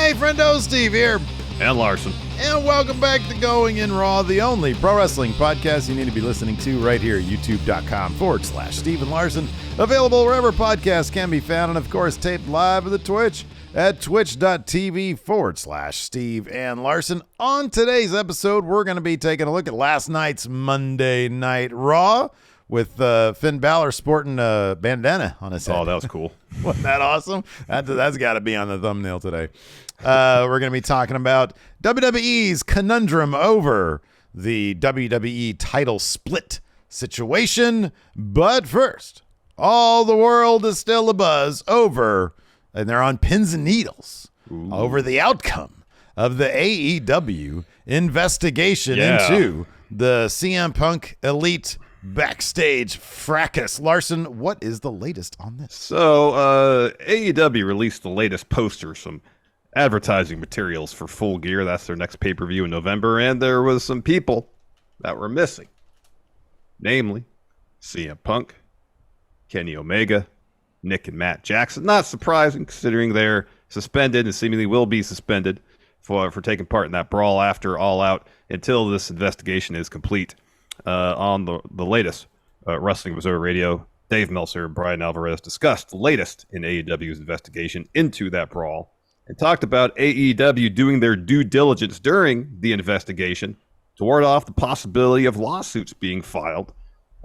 Hey, Friendo, Steve here. And Larson. And welcome back to Going in Raw, the only pro wrestling podcast you need to be listening to right here at youtube.com/Steve and Larson. Available wherever podcasts can be found, and of course, taped live at the Twitch at twitch.tv/Steve and Larson. On today's episode, we're going to be taking a look at last night's Monday Night Raw with Finn Balor sporting a bandana on his head. Oh, that was cool. Wasn't that awesome? That's got to be on the thumbnail today. We're going to be talking about WWE's conundrum over the WWE title split situation. But first, all the world is still abuzz over, and they're on pins and needles, over the outcome of the AEW investigation into the CM Punk Elite backstage fracas. Larson, what is the latest on this? So, AEW released the latest poster, some advertising materials for Full Gear. That's their next pay-per-view in November, and there was some people that were missing. Namely, CM Punk, Kenny Omega, Nick and Matt Jackson. Not surprising, considering they're suspended and seemingly will be suspended for taking part in that brawl after All Out until this investigation is complete. On the latest Wrestling Observer Radio, Dave Meltzer and Brian Alvarez discussed the latest in AEW's investigation into that brawl and talked about AEW doing their due diligence during the investigation to ward off the possibility of lawsuits being filed.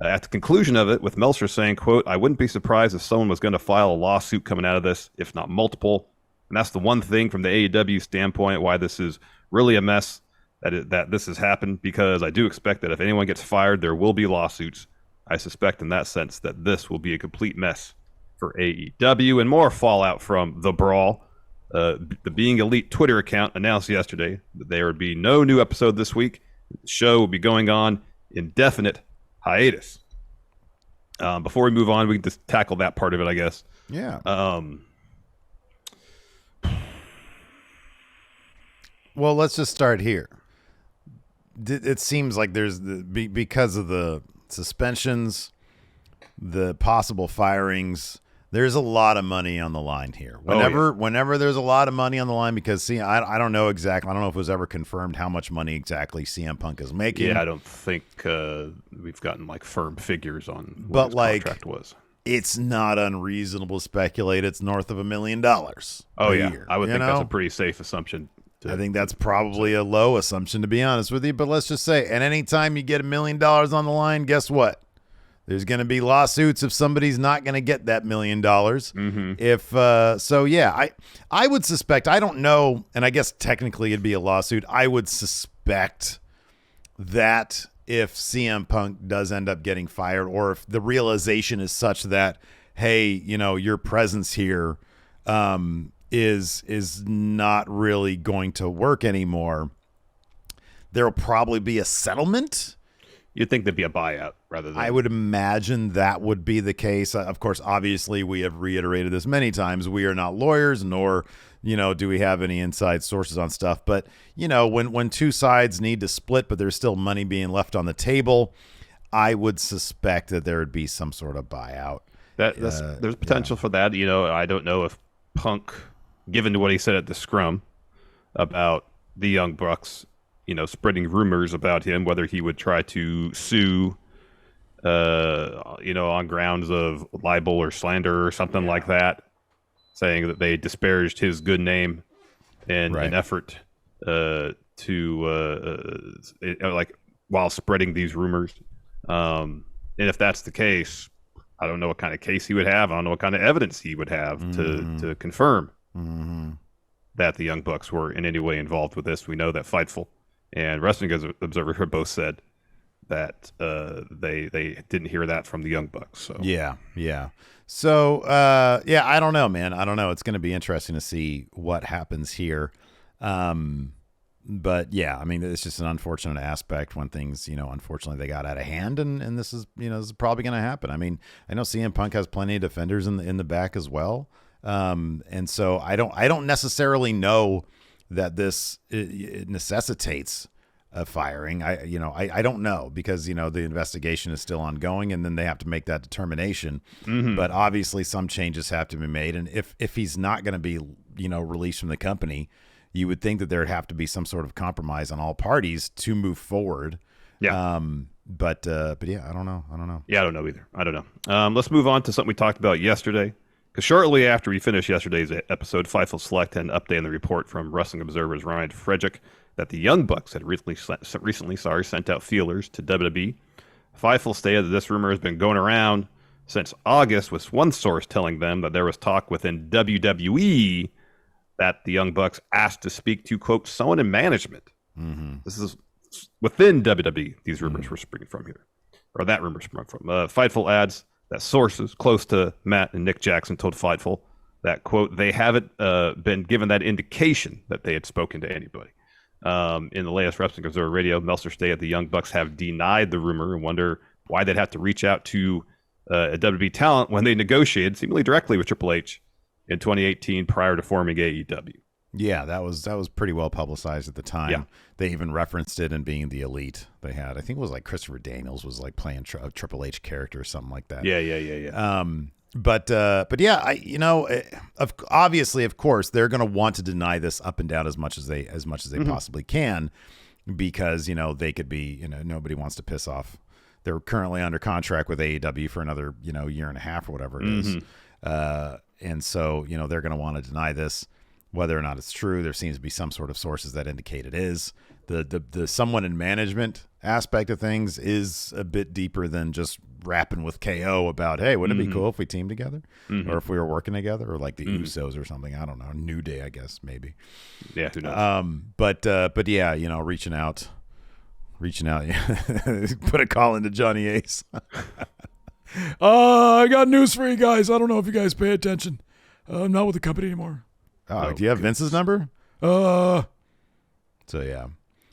At the conclusion of it, with Meltzer saying, quote, "I wouldn't be surprised if someone was going to file a lawsuit coming out of this, if not multiple." And that's the one thing from the AEW standpoint why this is really a mess, that this has happened, because I do expect that if anyone gets fired, there will be lawsuits. I suspect in that sense that this will be a complete mess for AEW, and more fallout from the brawl. The Being Elite Twitter account announced yesterday that there would be no new episode this week. The show will be going on indefinite hiatus. Before we move on, we can just tackle that part of it, I guess. Yeah. Well, let's just start here. It seems like there's because of the suspensions, the possible firings, there's a lot of money on the line here. Whenever there's a lot of money on the line, because I don't know exactly. I don't know if it was ever confirmed how much money exactly CM Punk is making. Yeah, I don't think we've gotten like firm figures on what his contract was. It's not unreasonable to speculate it's north of $1 million. Oh yeah, year, I would think that's a pretty safe assumption. I think that's probably a low assumption, to be honest with you. But let's just say, and anytime you get $1 million on the line, guess what? There's going to be lawsuits if somebody's not going to get that $1 million. Mm-hmm. I would suspect, I don't know, and I guess technically it'd be a lawsuit. I would suspect that if CM Punk does end up getting fired, or if the realization is such that, hey, your presence here is not really going to work anymore, there'll probably be a settlement. You'd think there'd be a buyout rather than... I would imagine that would be the case. Of course, obviously, we have reiterated this many times. We are not lawyers, nor, do we have any inside sources on stuff. But, when two sides need to split, but there's still money being left on the table, I would suspect that there would be some sort of buyout. There's potential for that. I don't know if Punk, given to what he said at the Scrum about the Young Bucks, spreading rumors about him, whether he would try to sue, on grounds of libel or slander or something like that, saying that they disparaged his good name in an effort while spreading these rumors. And if that's the case, I don't know what kind of case he would have. I don't know what kind of evidence he would have to confirm that the Young Bucks were in any way involved with this. We know that Fightful and Wrestling Observer both said that they didn't hear that from the Young Bucks. So yeah. So I don't know, man. I don't know. It's going to be interesting to see what happens here. But yeah, I mean, it's just an unfortunate aspect when things, unfortunately they got out of hand, and this is probably going to happen. I mean, I know CM Punk has plenty of defenders in the back as well. And so I don't necessarily know that this it necessitates a firing. I don't know, because the investigation is still ongoing, and then they have to make that determination. But obviously some changes have to be made, and if he's not going to be released from the company, you would think that there'd have to be some sort of compromise on all parties to move forward. Yeah. But yeah, I don't know. Yeah, I don't know either. I don't know. Let's move on to something we talked about yesterday. Because shortly after we finished yesterday's episode, Fightful Select had an update on the report from Wrestling Observer's Ryan Frederick that the Young Bucks had recently sent out feelers to WWE. Fightful stated that this rumor has been going around since August, with one source telling them that there was talk within WWE that the Young Bucks asked to speak to, quote, someone in management. Mm-hmm. This is within WWE, these rumors were springing from here. Or that rumor sprung from. Fightful adds that sources close to Matt and Nick Jackson told Fightful that, quote, they haven't been given that indication that they had spoken to anybody. In the latest Wrestling Observer Radio, Meltzer stated the Young Bucks have denied the rumor and wonder why they'd have to reach out to a WWE talent when they negotiated seemingly directly with Triple H in 2018 prior to forming AEW. Yeah, that was pretty well publicized at the time. Yeah. They even referenced it in being the Elite. They had, I think it was like Christopher Daniels was like playing a Triple H character or something like that. Yeah. But yeah, obviously, of course, they're going to want to deny this up and down as much as they possibly can, because they could be, nobody wants to piss off. They're currently under contract with AEW for another year and a half or whatever it is, and so they're going to want to deny this. Whether or not it's true, there seems to be some sort of sources that indicate it is. The someone in management aspect of things is a bit deeper than just rapping with KO about, hey, wouldn't it be cool if we teamed together, or if we were working together, or like the Usos or something. I don't know, New Day, I guess, maybe. Yeah, who knows? But yeah, reaching out. Put a call into Johnny Ace. I got news for you guys. I don't know if you guys pay attention. I'm not with the company anymore. Oh, do you have Vince's number? So yeah,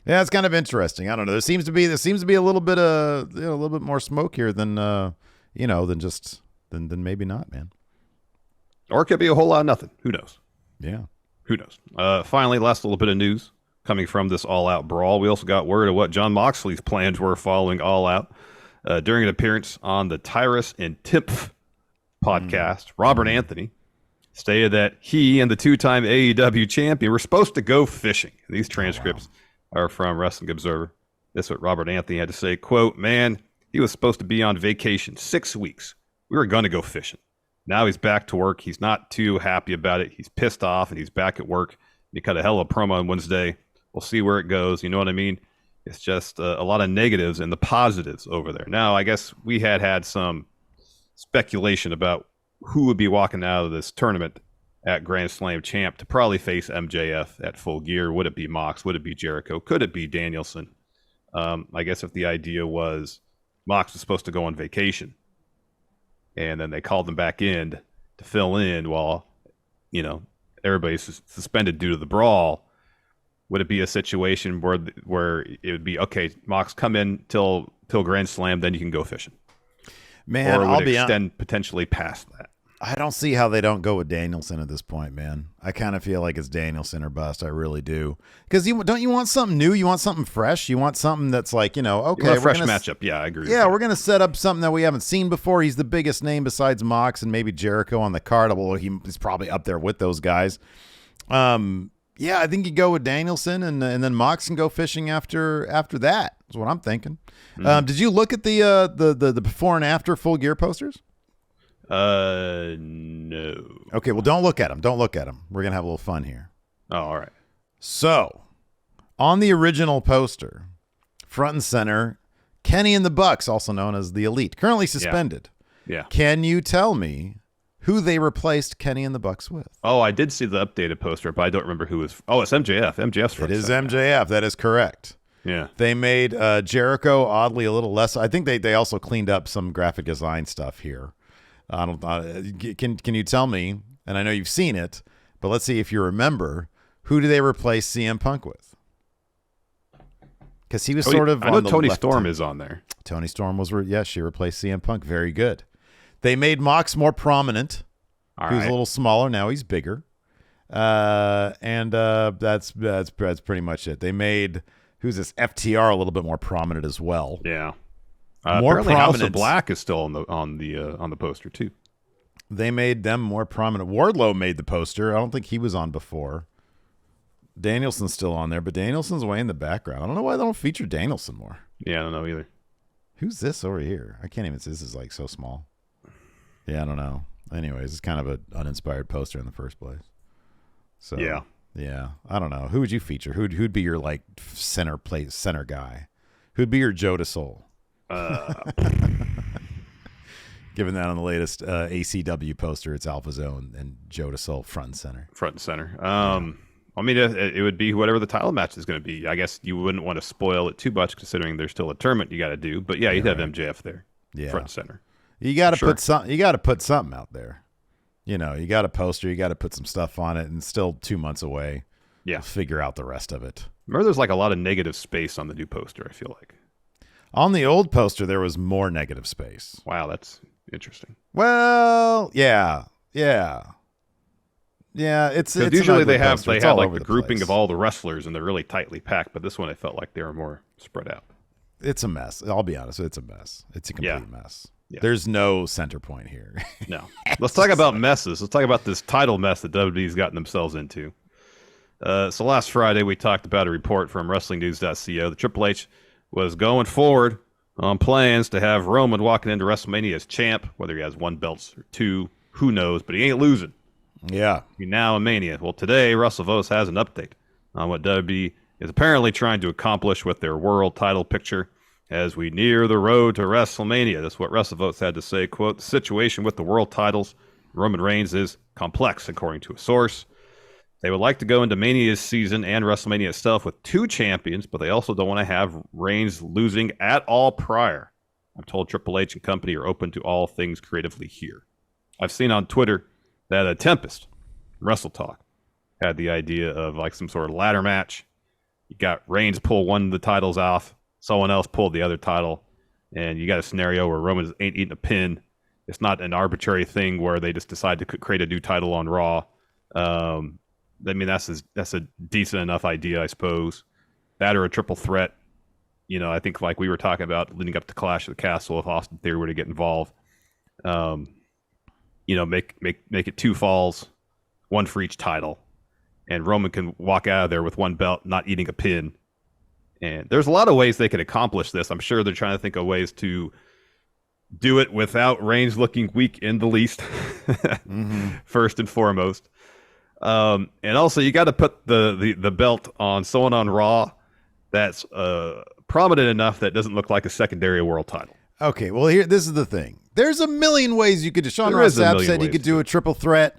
it's kind of interesting. I don't know. There seems to be a little bit more smoke here than than maybe not, man. Or it could be a whole lot of nothing. Who knows? Yeah, who knows? Finally, last little bit of news coming from this All Out brawl. We also got word of what Jon Moxley's plans were following All Out during an appearance on the Tyrus and Timpf podcast. Robert Anthony stated that he and the two-time AEW champion were supposed to go fishing. And these transcripts are from Wrestling Observer. This is what Robert Anthony had to say. Quote, man, he was supposed to be on vacation 6 weeks. We were going to go fishing. Now he's back to work. He's not too happy about it. He's pissed off, and he's back at work. He cut a hell of a promo on Wednesday. We'll see where it goes. You know what I mean? It's just a lot of negatives and the positives over there. Now, I guess we had some speculation about who would be walking out of this tournament at Grand Slam champ to probably face MJF at Full Gear. Would it be Mox? Would it be Jericho? Could it be Danielson? I guess if the idea was Mox was supposed to go on vacation and then they called him back in to fill in while, everybody's suspended due to the brawl, would it be a situation where it would be, okay, Mox, come in till Grand Slam, then you can go fishing? Man, or would it extend potentially past that? I don't see how they don't go with Danielson at this point, man. I kind of feel like it's Danielson or bust. I really do. Because don't you want something new? You want something fresh? You want something that's like, okay. A fresh matchup. Yeah, I agree. Yeah, we're going to set up something that we haven't seen before. He's the biggest name besides Mox and maybe Jericho on the card. Well, he's probably up there with those guys. Yeah, I think you go with Danielson and then Mox can go fishing after that. Is what I'm thinking. Did you look at the before and after Full Gear posters? No. Okay, well, don't look at them. We're going to have a little fun here. Oh, all right. So, on the original poster, front and center, Kenny and the Bucks, also known as the Elite, currently suspended. Yeah. Can you tell me who they replaced Kenny and the Bucks with? Oh, I did see the updated poster, but I don't remember who was. Oh, it's MJF. MJF's front. It is MJF. That is correct. Yeah. They made Jericho oddly a little less. I think they also cleaned up some graphic design stuff here. Can you tell me, and I know you've seen it, but let's see if you remember, who do they replace CM Punk with? Because he was sort of I know Tony Storm is on there. Tony Storm was, she replaced CM Punk. Very good. They made Mox more prominent. He was a little smaller. Now he's bigger. And that's pretty much it. They made, who's this, FTR a little bit more prominent as well. Yeah. More apparently prominent. House of Black is still on the poster too. They made them more prominent. Wardlow made the poster. I don't think he was on before. Danielson's still on there, but Danielson's way in the background. I don't know why they don't feature Danielson more. Yeah, I don't know either. Who's this over here? I can't even see. This is like so small. Yeah, I don't know. Anyways, it's kind of an uninspired poster in the first place. So yeah, I don't know. Who would you feature? Who'd be your like center guy? Who'd be your Joe DeSoul? Given that on the latest ACW poster, it's Alpha Zone and Joe DeSoul front and center. Front and center. I mean, it would be whatever the title match is going to be. I guess you wouldn't want to spoil it too much, considering there's still a tournament you got to do. But yeah, you'd have MJF there, front and center. You got to put something. You got to put something out there. You know, you got a poster. You got to put some stuff on it, and it's still 2 months away. Yeah, we'll figure out the rest of it. Remember, there's like a lot of negative space on the new poster. I feel like on the old poster there was more negative space. Wow, that's interesting. Well, yeah. It's usually they have like the grouping place of all the wrestlers and they're really tightly packed, but this one I felt like they were more spread out. It's a mess. I'll be honest, it's a mess. It's a complete mess. Yeah. There's no center point here. No. Let's talk about messes. Let's talk about this title mess that WWE's gotten themselves into. So last Friday we talked about a report from WrestlingNews.co that Triple H was going forward on plans to have Roman walking into WrestleMania as champ, whether he has 1 belt or 2, who knows, but he ain't losing. Yeah. He's now in Mania. Well, today, Russell Vos has an update on what WWE is apparently trying to accomplish with their world title picture as we near the road to WrestleMania. That's what Russell Vos had to say. Quote, the situation with the world titles, Roman Reigns, is complex, according to a source. They would like to go into Mania's season and WrestleMania itself with 2 champions, but they also don't want to have Reigns losing at all prior. I'm told Triple H and company are open to all things creatively here. I've seen on Twitter that a Tempest, Wrestle Talk, had the idea of like some sort of ladder match. You got Reigns pull one of the titles off, someone else pulled the other title, and you got a scenario where Roman ain't eating a pin. It's not an arbitrary thing where they just decide to create a new title on Raw. I mean, that's a decent enough idea, I suppose. That or a triple threat. You know, I think like we were talking about leading up to Clash of the Castle, if Austin Theory were to get involved. You know, make it 2 falls, 1 for each title, and Roman can walk out of there with 1 belt, not eating a pin. And there's a lot of ways they could accomplish this. I'm sure they're trying to think of ways to do it without Reigns looking weak in the least, first and foremost. And also, you got to put the belt on someone on Raw that's prominent enough that doesn't look like a secondary world title. Okay, well, this is the thing. There's a million ways you could do. Sean Ross Sapp said you could do a triple threat.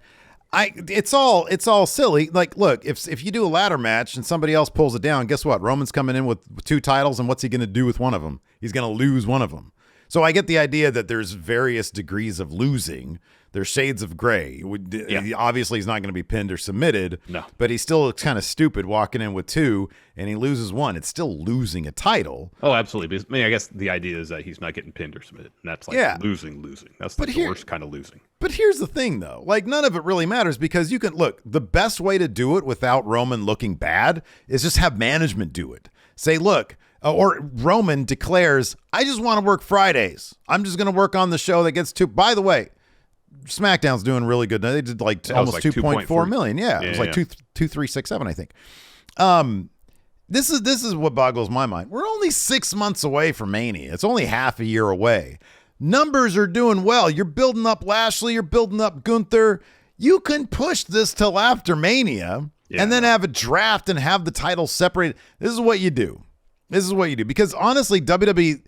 It's all silly. Like, look, if you do a ladder match and somebody else pulls it down, guess what? Roman's coming in with 2 titles, and what's he going to do with one of them? He's going to lose one of them. So I get the idea that there's various degrees of losing. There's shades of gray. Obviously, he's not going to be pinned or submitted. No. But he's still kind of stupid walking in with 2, and he loses 1. It's still losing a title. Oh, absolutely. Because, I mean, I guess the idea is that he's not getting pinned or submitted. And that's like losing. That's like the worst kind of losing. But here's the thing, though. Like, none of it really matters because you can, look, the best way to do it without Roman looking bad is just have management do it. Say, look, or Roman declares, I just want to work Fridays. I'm just going to work on the show that gets 2. By the way, SmackDown's doing really good. They did almost like 2.4 million. Yeah, it was like 2,367, I think. This is what boggles my mind. We're only 6 months away from Mania. It's only half a year away. Numbers are doing well. You're building up Lashley. You're building up Gunther. You can push this till after Mania and then have a draft and have the titles separated. This is what you do. Because honestly, WWE,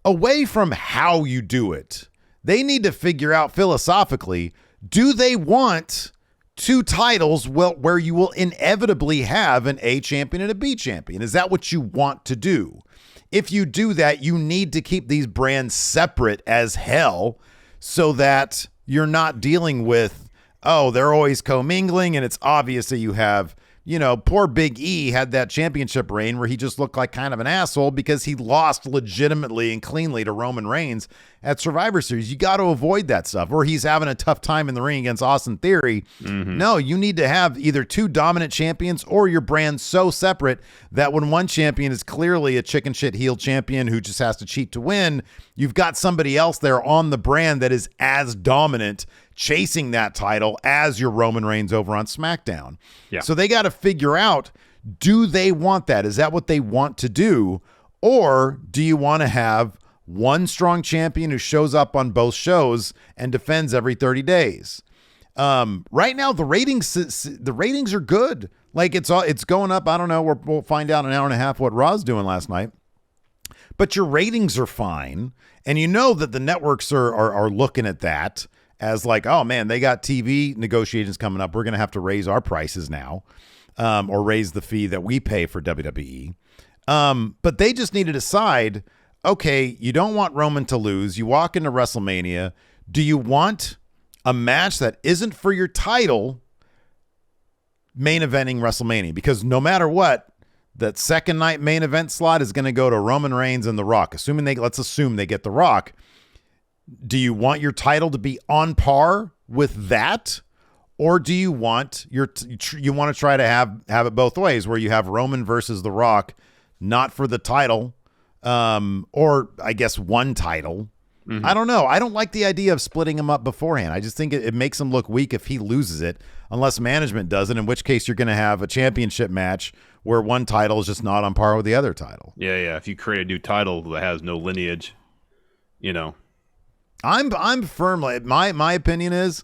away from how you do it, they need to figure out philosophically, do they want 2 titles where you will inevitably have an A champion and a B champion? Is that what you want to do? If you do that, you need to keep these brands separate as hell so that you're not dealing with, they're always commingling and it's obvious that you have, poor Big E had that championship reign where he just looked like kind of an asshole because he lost legitimately and cleanly to Roman Reigns at Survivor Series. You got to avoid that stuff. Or he's having a tough time in the ring against Austin Theory. No, you need to have either 2 dominant champions or your brand so separate that when one champion is clearly a chicken shit heel champion who just has to cheat to win, you've got somebody else there on the brand that is as dominant chasing that title as your Roman Reigns over on SmackDown. Yeah. So they got to figure out, do they want that? Is that what they want to do? Or do you want to have one strong champion who shows up on both shows and defends every 30 days? Right now, the ratings are good. Like it's going up. I don't know. We'll find out in an hour and a half what Raw's doing last night. But your ratings are fine. And you know that the networks are looking at that as like, oh man, they got TV negotiations coming up. We're going to have to raise our prices now, or raise the fee that we pay for WWE. But they just need to decide, okay, you don't want Roman to lose. You walk into WrestleMania. Do you want a match that isn't for your title main eventing WrestleMania? Because no matter what, that second night main event slot is going to go to Roman Reigns and The Rock. Let's assume they get The Rock. Do you want your title to be on par with that? Or do you want you want to try to have it both ways, where you have Roman versus The Rock, not for the title, or I guess one title. Mm-hmm. I don't know. I don't like the idea of splitting him up beforehand. I just think it makes him look weak if he loses it, unless management does it, in which case you're going to have a championship match where one title is just not on par with the other title. Yeah. If you create a new title that has no lineage, I'm firmly, my opinion is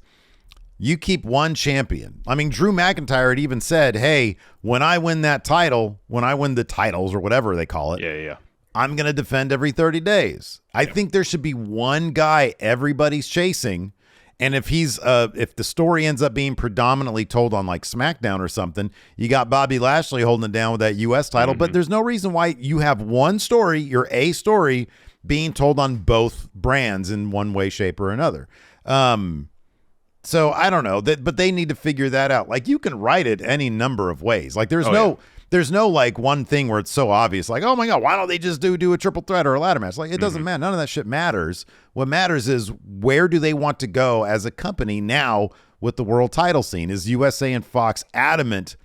you keep one champion. I mean, Drew McIntyre had even said, hey, when I win that title, when I win the titles or whatever they call it, I'm going to defend every 30 days. I think there should be one guy everybody's chasing. And if if the story ends up being predominantly told on like SmackDown or something, you got Bobby Lashley holding it down with that US title, but there's no reason why you have one story, your A story, being told on both brands in one way, shape, or another. So I don't know but they need to figure that out. Like, you can write it any number of ways. Like there's no like one thing where it's so obvious, like, oh my God, why don't they just do a triple threat or a ladder match? Like, it doesn't matter. None of that shit matters. What matters is, where do they want to go as a company now with the world title scene? Is USA and Fox adamant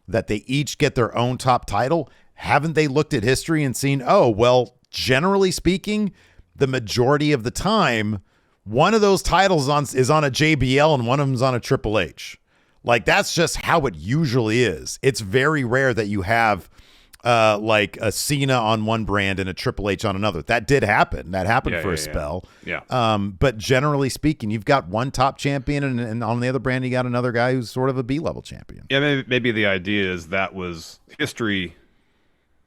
that they each get their own top title? Haven't they looked at history and seen, oh, well, generally speaking, the majority of the time, one of those titles is on a JBL and one of them's on a Triple H. Like, that's just how it usually is. It's very rare that you have like a Cena on one brand and a Triple H on another. That did happen. That happened for a spell. Yeah. But generally speaking, you've got one top champion, and on the other brand, you got another guy who's sort of a B-level champion. Yeah, maybe the idea is that was history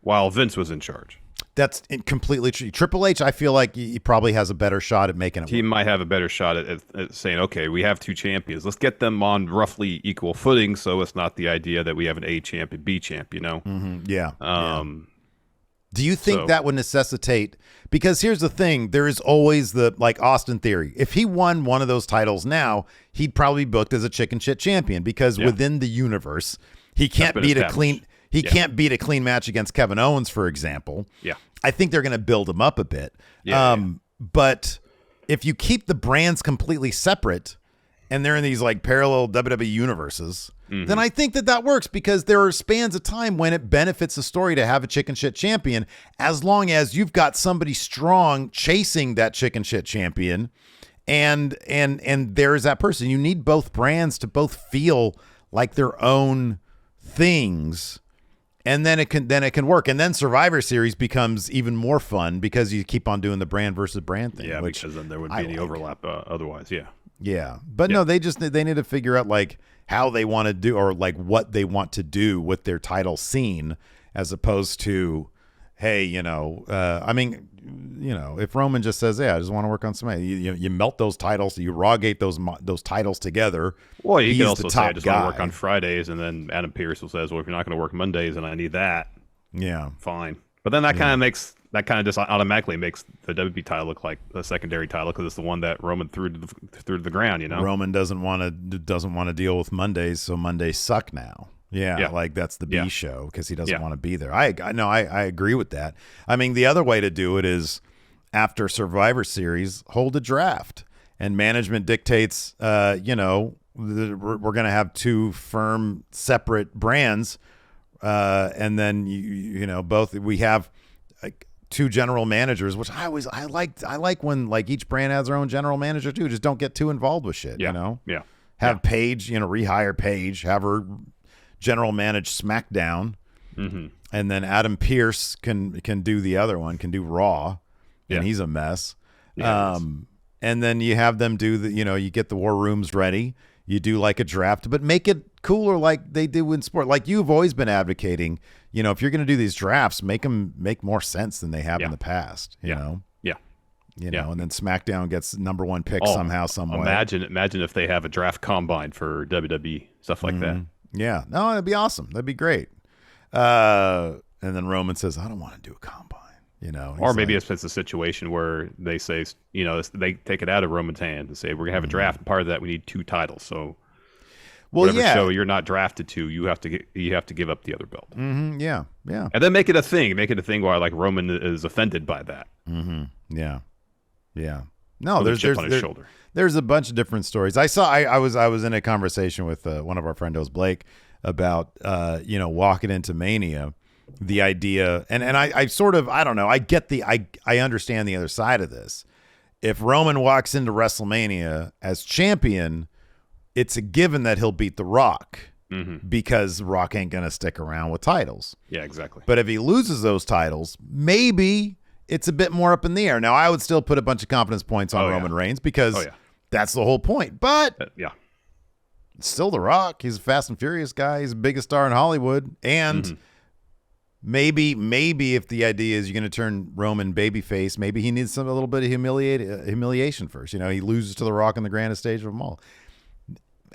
while Vince was in charge. That's completely true. Triple H, I feel like he probably has a better shot at making it work. He might have a better shot at saying, okay, we have two champions. Let's get them on roughly equal footing, so it's not the idea that we have an A champ and B champ, Mm-hmm. Yeah. Do you think that would necessitate, because here's the thing, there is always the, like, Austin Theory. If he won one of those titles now, he'd probably be booked as a chicken shit champion, because within the universe, he can't beat a clean... He can't beat a clean match against Kevin Owens, for example. Yeah. I think they're going to build him up a bit. But if you keep the brands completely separate and they're in these like parallel WWE universes, then I think that works, because there are spans of time when it benefits the story to have a chicken shit champion, as long as you've got somebody strong chasing that chicken shit champion, and there's that person. You need both brands to both feel like their own things. And then it can work. And then Survivor Series becomes even more fun, because you keep on doing the brand versus brand thing. Yeah, because then there would be any overlap otherwise. Yeah. Yeah. But no, they need to figure out like how they want to do, or like what they want to do with their title scene, as opposed to, hey, if Roman just says, yeah, I just want to work on somebody, you melt those titles, you rawgate those titles together. Well, you can also say, I just want to work on Fridays, and then Adam Pearce will says, well, if you're not going to work Mondays and I need that, fine. But then that kind of just automatically makes the WWE title look like a secondary title, because it's the one that Roman threw to the ground. Roman doesn't want to deal with Mondays, so Mondays suck now. Yeah, like that's the B show, because he doesn't want to be there. I agree with that. I mean, the other way to do it is, after Survivor Series, hold a draft, and management dictates, we're going to have two firm separate brands, and then both we have two general managers, which I like when like each brand has their own general manager too. Just don't get too involved with shit, you know? Yeah. Have Paige, rehire Paige, have her general manage SmackDown. Mm-hmm. And then Adam Pearce can do the other one, can do Raw, and he's a mess. Yeah, and then you have them do you get the war rooms ready. You do like a draft, but make it cooler like they do in sport. Like you've always been advocating, if you're going to do these drafts, make them make more sense than they have in the past, you know? Yeah. And then SmackDown gets number one pick somehow, some way. Imagine if they have a draft combine for WWE, stuff like that. Yeah. No, that'd be awesome. That'd be great. And then Roman says, I don't want to do a combine, Or maybe it's a situation where they say, they take it out of Roman's hand and say, we're going to have a draft. And part of that, we need 2 titles. So whatever show you're not drafted to, you have to give up the other belt. Mm-hmm. Yeah. And then make it a thing. Make it a thing where like Roman is offended by that. Mm-hmm. Yeah. No, there's chip on his shoulder. There's a bunch of different stories. I was in a conversation with one of our friendos, Blake, about walking into Mania, the idea, and I sort of, I don't know, I understand the other side of this. If Roman walks into WrestleMania as champion, it's a given that he'll beat The Rock, because Rock ain't gonna stick around with titles. Yeah, exactly. But if he loses those titles, maybe it's a bit more up in the air. Now, I would still put a bunch of confidence points on Roman Reigns because that's the whole point. But it's still The Rock. He's a Fast and Furious guy. He's the biggest star in Hollywood. And maybe if the idea is you're going to turn Roman babyface, maybe he needs a little bit of humiliation first. He loses to The Rock on the grandest stage of them all.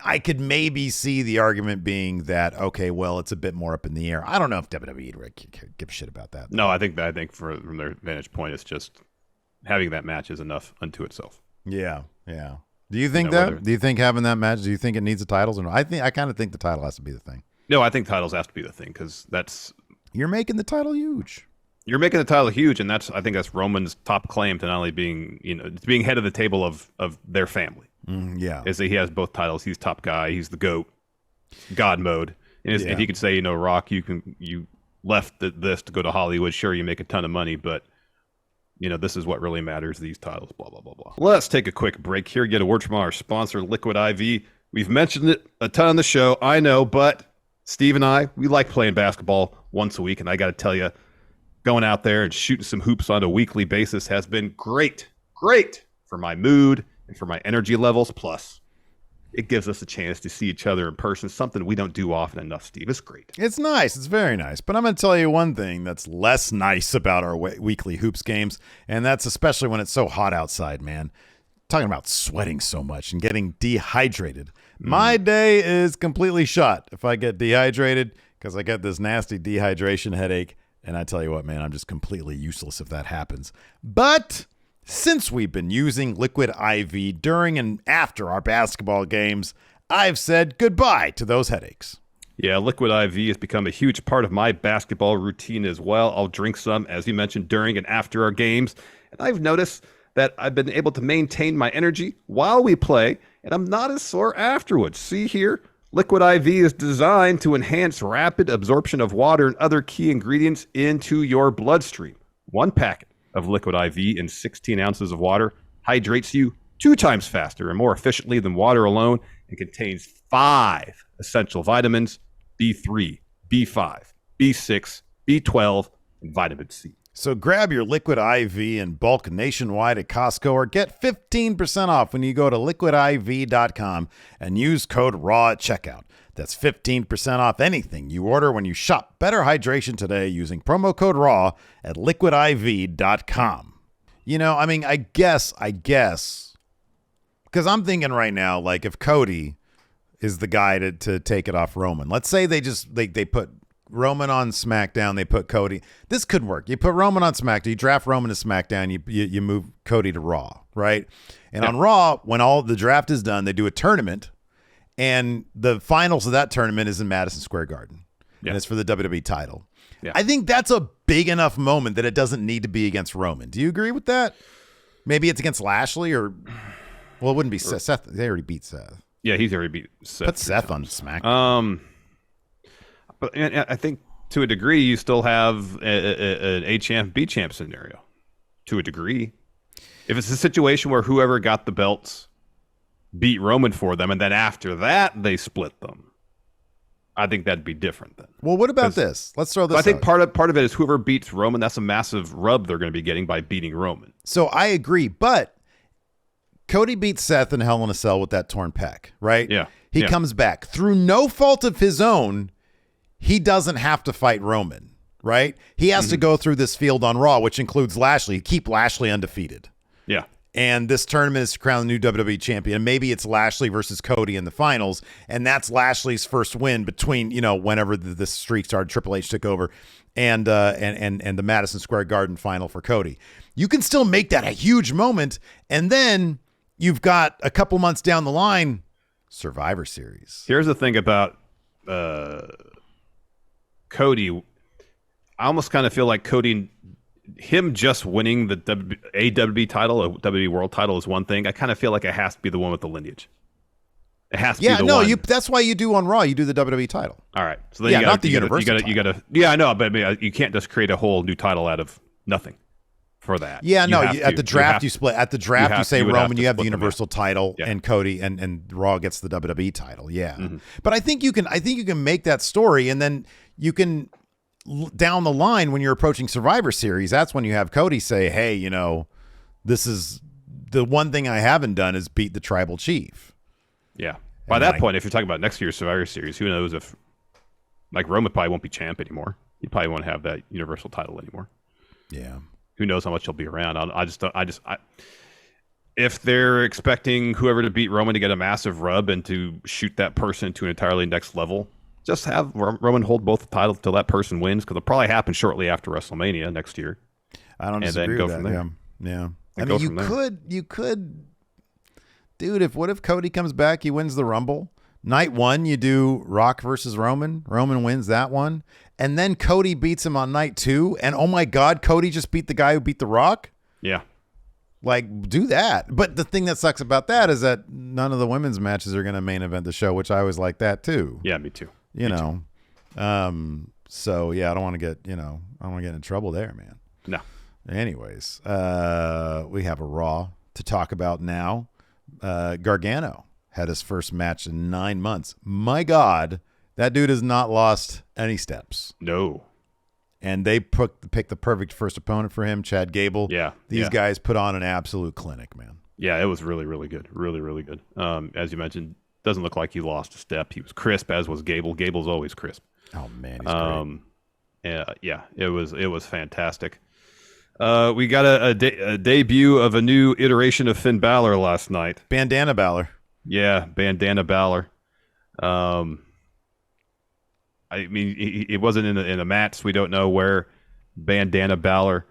I could maybe see the argument being that, okay, well, it's a bit more up in the air. I don't know if WWE would give a shit about that. No, I think from their vantage point, it's just having that match is enough unto itself. Yeah. Do you think that? Do you think having that match? Do you think it needs the titles or no? I kind of think the title has to be the thing. No, I think titles have to be the thing because you're making the title huge. You're making the title huge, and I think that's Roman's top claim to not only being it's being head of the table of their family. Is that he has both titles. He's top guy. He's the GOAT, God mode. And if he could say, Rock, you left this to go to Hollywood. Sure, you make a ton of money, but this is what really matters. These titles, blah blah blah blah. Let's take a quick break here. Get a word from our sponsor, Liquid IV. We've mentioned it a ton on the show, I know, but Steve and I, we like playing basketball once a week, and I got to tell you, going out there and shooting some hoops on a weekly basis has been great for my mood and for my energy levels. Plus, it gives us a chance to see each other in person, something we don't do often enough, Steve. It's great. It's nice. It's very nice. But I'm going to tell you one thing that's less nice about our weekly hoops games, and that's especially when it's so hot outside, man. Talking about sweating so much and getting dehydrated. My day is completely shot if I get dehydrated because I get this nasty dehydration headache. And I tell you what, man, I'm just completely useless if that happens. But since we've been using Liquid IV during and after our basketball games, I've said goodbye to those headaches. Yeah, Liquid IV has become a huge part of my basketball routine as well. I'll drink some, as you mentioned, during and after our games. And I've noticed that I've been able to maintain my energy while we play, and I'm not as sore afterwards. See here? Liquid IV is designed to enhance rapid absorption of water and other key ingredients into your bloodstream. One packet of Liquid IV in 16 ounces of water hydrates you 2 times faster and more efficiently than water alone and contains 5 essential vitamins, B3, B5, B6, B12, and vitamin C. So grab your Liquid IV in bulk nationwide at Costco or get 15% off when you go to liquidiv.com and use code RAW at checkout. That's 15% off anything you order when you shop Better Hydration today using promo code RAW at liquidiv.com. I guess, because I'm thinking right now, like if Cody is the guy to take it off Roman, let's say they put Roman on SmackDown, they put Cody. This could work. You put Roman on SmackDown, you draft Roman to SmackDown, you move Cody to Raw, right? And on Raw, when all the draft is done, they do a tournament, and the finals of that tournament is in Madison Square Garden, and it's for the WWE title. Yeah. I think that's a big enough moment that it doesn't need to be against Roman. Do you agree with that? Maybe it's against Lashley or, well, it wouldn't be Seth. Seth. They already beat Seth. Yeah, he's already beat Seth. Put Seth on SmackDown. But I think to a degree, you still have an A champ, B champ scenario. To a degree, if it's a situation where whoever got the belts beat Roman for them, and then after that they split them, I think that'd be different then. Well, what about this? Let's throw this. I think out. part of it is whoever beats Roman. That's a massive rub they're going to be getting by beating Roman. So I agree, but Cody beats Seth in Hell in a Cell with that torn pec, right? Yeah. He comes back through no fault of his own. He doesn't have to fight Roman, right? He has to go through this field on Raw, which includes Lashley. Keep Lashley undefeated. Yeah. And this tournament is to crown the new WWE champion. And maybe it's Lashley versus Cody in the finals. And that's Lashley's first win between, whenever the streak started, Triple H took over, and the Madison Square Garden final for Cody. You can still make that a huge moment. And then you've got a couple months down the line, Survivor Series. Here's the thing about Cody. I almost kind of feel like Cody, him just winning the AEW title, a WWE World title is one thing. I kind of feel like it has to be the one with the lineage. It has to be the one. That's why you do on Raw. You do the WWE title. All right. So then not the Universal title. Yeah, I know, but you can't just create a whole new title out of nothing for that. Yeah, at the draft you split. At the draft you say Roman, you have the Universal title, and Cody and Raw gets the WWE title. Yeah. Mm-hmm. But I think you can make that story, and then you can down the line when you're approaching Survivor Series, that's when you have Cody say, hey, this is the one thing I haven't done is beat the tribal chief. Yeah. By that point, if you're talking about next year's Survivor Series, who knows if Roman probably won't be champ anymore. He probably won't have that Universal title anymore. Yeah. Who knows how much he'll be around. If they're expecting whoever to beat Roman to get a massive rub and to shoot that person to an entirely next level, just have Roman hold both the titles until that person wins, because it'll probably happen shortly after WrestleMania next year. I don't disagree with that. Yeah. I mean, you could, dude. What if Cody comes back? He wins the Rumble. Night one, you do Rock versus Roman. Roman wins that one, and then Cody beats him on night two. And oh my God, Cody just beat the guy who beat the Rock. Yeah. Do that. But the thing that sucks about that is that none of the women's matches are going to main event the show, which I always like that too. Yeah, me too. So yeah, I don't want to get, I don't want to get in trouble there, man. No. Anyways, we have a Raw to talk about now. Gargano had his first match in 9 months. My God, that dude has not lost any steps. No. And they picked the perfect first opponent for him, Chad Gable. Yeah. These guys put on an absolute clinic, man. Yeah, it was really, really good. Really, really good. As you mentioned, doesn't look like he lost a step. He was crisp, as was Gable. Gable's always crisp. Oh man, he's great. Yeah, it was fantastic. We got a debut of a new iteration of Finn Balor last night. Bandana Balor. Yeah, Bandana Balor. I mean, it wasn't in a match. So we don't know where Bandana Balor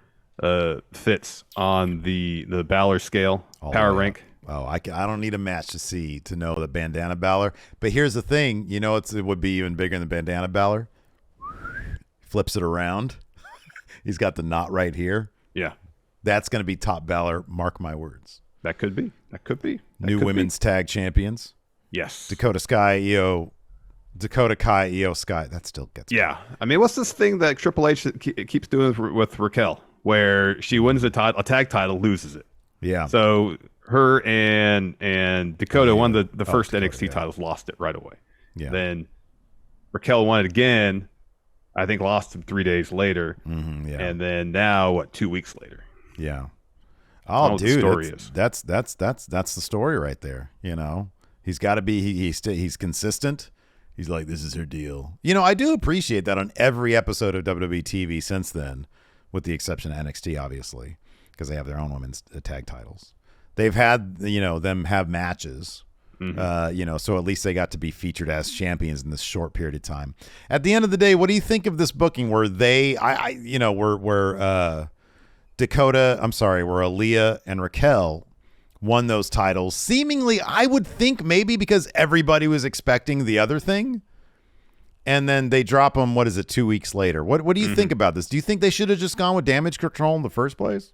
fits on the Balor scale, power rank. Oh, I don't need a match to know the Bandana Balor. But here's the thing, it would be even bigger than Bandana Balor. Flips it around. He's got the knot right here. Yeah. That's going to be top Balor. Mark my words. That could be. New women's tag champions. Yes. Dakota Kai, Io Sky. That still gets me. Yeah. I mean, what's this thing that Triple H keeps doing with Raquel, where she wins a tag title, loses it? Yeah. So her and Dakota won the first NXT titles, lost it right away. Yeah. Then Raquel won it again. I think lost it 3 days later. Mm-hmm, yeah. And then now 2 weeks later? Yeah. Oh, dude, that's that's the story right there. He's got to be. He's consistent. He's like, this is her deal. I do appreciate that on every episode of WWE TV since then, with the exception of NXT, obviously, because they have their own women's tag titles. They've had, them have matches, so at least they got to be featured as champions in this short period of time. At the end of the day, what do you think of this booking where where Aaliyah and Raquel won those titles? Seemingly, I would think maybe because everybody was expecting the other thing, and then they drop them, 2 weeks later? What do you think about this? Do you think they should have just gone with Damage Control in the first place?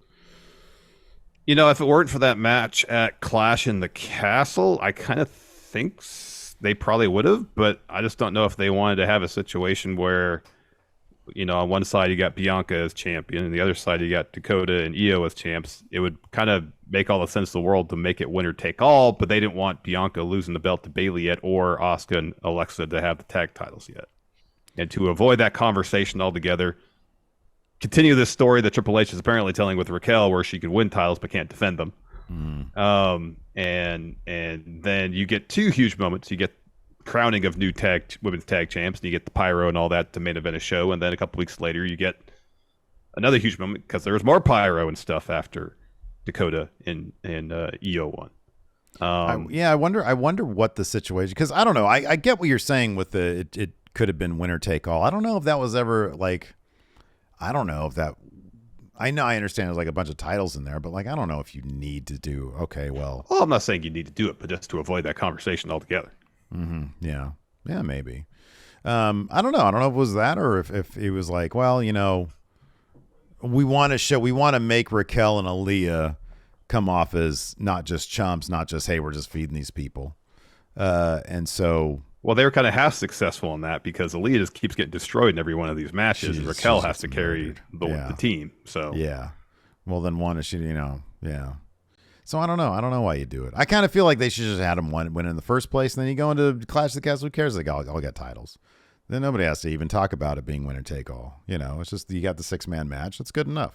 If it weren't for that match at Clash in the Castle, I kind of think they probably would have, but I just don't know if they wanted to have a situation where on one side you got Bianca as champion, and the other side you got Dakota and Io as champs, it would kind of make all the sense in the world to make it winner take all, but they didn't want Bianca losing the belt to Bayley yet, or Asuka and Alexa to have the tag titles yet. And to avoid that conversation altogether, continue this story that Triple H is apparently telling with Raquel, where she can win titles but can't defend them. And then you get two huge moments. You get crowning of new women's tag champs, and you get the pyro and all that to main event a show, and then a couple weeks later you get another huge moment because there was more pyro and stuff after Dakota and Io won. I wonder what the situation, because I don't know. I get what you're saying with it could have been winner take all. I don't know if that was ever like, I don't know if that, I understand there's like a bunch of titles in there, but like I don't know if you need to do, well, I'm not saying you need to do it, but just to avoid that conversation altogether. Yeah, maybe. I don't know. I don't know if it was that, or if it was like, well, we want to make Raquel and Aaliyah come off as not just chumps, not just, hey, we're just feeding these people. And so, well, they were kind of half successful in that because Aaliyah just keeps getting destroyed in every one of these matches. Raquel has to carry the team. So yeah. Well, then yeah. So I don't know. I don't know why you do it. I kind of feel like they should just had them win in the first place, and then you go into Clash of the Castle. Who cares? They all get titles. Then nobody has to even talk about it being winner take all. It's just you got the 6-man match. That's good enough.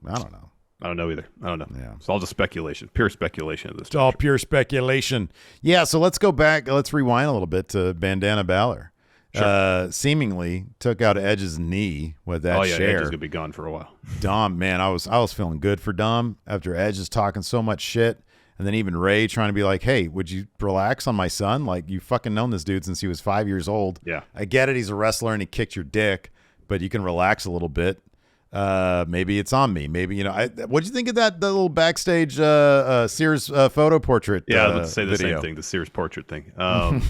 I don't know. I don't know either. I don't know. Yeah. It's all just speculation, pure speculation at this It's all pure speculation. Yeah, so let's go back. Let's rewind a little bit to Bandana Balor. Sure. Seemingly took out Edge's knee with that share. Edge is going to be gone for a while. Dom, man, I was feeling good for Dom after Edge is talking so much shit. And then even Ray trying to be like, hey, would you relax on my son? Like, you fucking known this dude since he was 5 years old. Yeah. I get it. He's a wrestler and he kicked your dick, but you can relax a little bit. Maybe it's on me. Maybe, what'd you think of the little backstage Sears photo portrait? Yeah, let's say the video? Same thing, the Sears portrait thing. I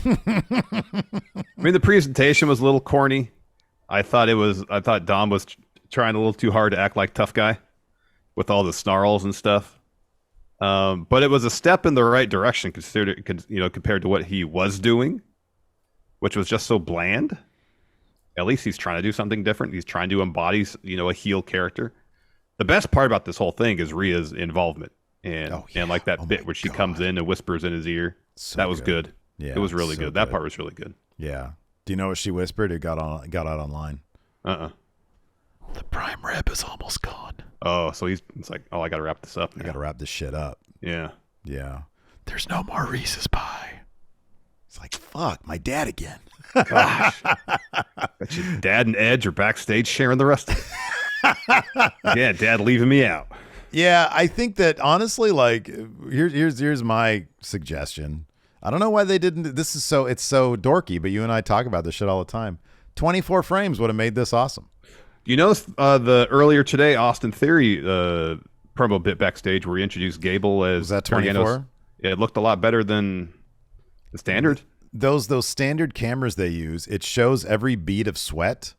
mean, the presentation was a little corny. I thought Dom was trying a little too hard to act like tough guy with all the snarls and stuff. But it was a step in the right direction compared to what he was doing, which was just so bland. At least he's trying to do something different. He's trying to embody, a heel character. The best part about this whole thing is Rhea's involvement, and like that bit where she comes in and whispers in his ear. That was good. Yeah, it was really good. That part was really good. Yeah. Do you know what she whispered? It got out online. The prime rib is almost gone. Oh, so it's like, I got to wrap this up. I got to wrap this shit up. Yeah. Yeah. There's no more Reese's pie. It's like, fuck, my dad again. Gosh. Bet your dad and Edge are backstage sharing the rest of it. Yeah, Dad leaving me out. Yeah, I think that honestly, like, here's my suggestion. I don't know why they didn't. It's so dorky, but you and I talk about this shit all the time. 24 frames would have made this awesome. You notice the earlier today Austin Theory promo bit backstage where he introduced Gable as was that 24? It looked a lot better than the standard. Those standard cameras they use, it shows every bead of sweat,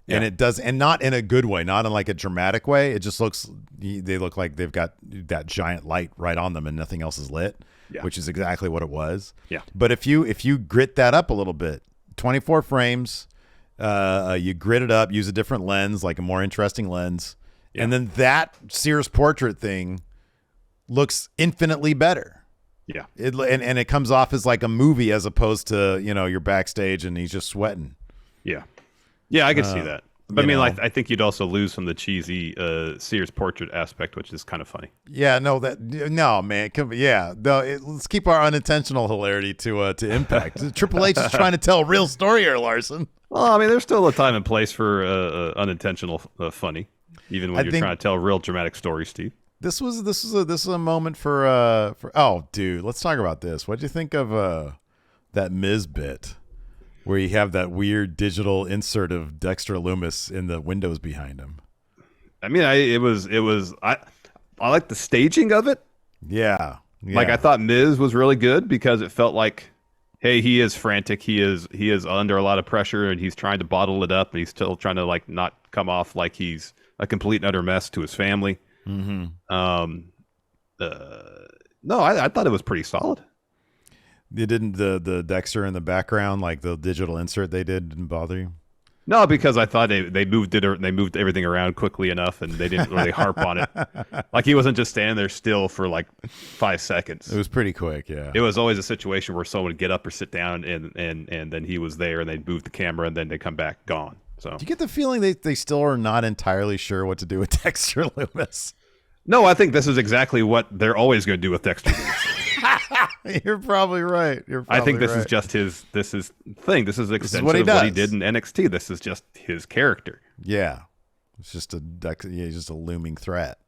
and it does, and not in a good way, not in like a dramatic way. It just they look like they've got that giant light right on them and nothing else is lit, which is exactly what it was. Yeah. But if you grit that up a little bit, 24 frames, you grit it up, use a different lens, like a more interesting lens, and then that Sears portrait thing looks infinitely better. Yeah. And it comes off as like a movie as opposed to, you're backstage and he's just sweating. Yeah. Yeah, I could see that. But I mean, like, I think you'd also lose from the cheesy Sears portrait aspect, which is kind of funny. Yeah, no, man. Let's keep our unintentional hilarity to Impact. Triple H is trying to tell a real story here, Larson. Well, I mean, there's still a time and place for unintentional funny, even when you're trying to tell a real dramatic story, Steve. This is a moment for oh, dude, let's talk about this. What'd you think of that Miz bit where you have that weird digital insert of Dexter Lumis in the windows behind him? I mean, I like the staging of it. Yeah. Like, I thought Miz was really good because it felt like, hey, he is frantic. He is under a lot of pressure and he's trying to bottle it up and he's still trying to like not come off like he's a complete and utter mess to his family. Mm-hmm. No, I thought it was pretty solid. It didn't, the Dexter in the background, like the digital insert they didn't bother you? No, because I thought they moved everything around quickly enough, and they didn't really harp on it. Like he wasn't just standing there still for like 5 seconds. It was pretty quick, yeah. It was always a situation where someone would get up or sit down, and then he was there, and they'd move the camera, and then they come back gone. So do you get the feeling they still are not entirely sure what to do with Dexter Loomis? No, I think this is exactly what they're always going to do with Dexter Loomis. You're probably right. I think this is just his thing. This is an extension what he of what he does. did in NXT. This is just his character. Yeah. It's just he's just a looming threat.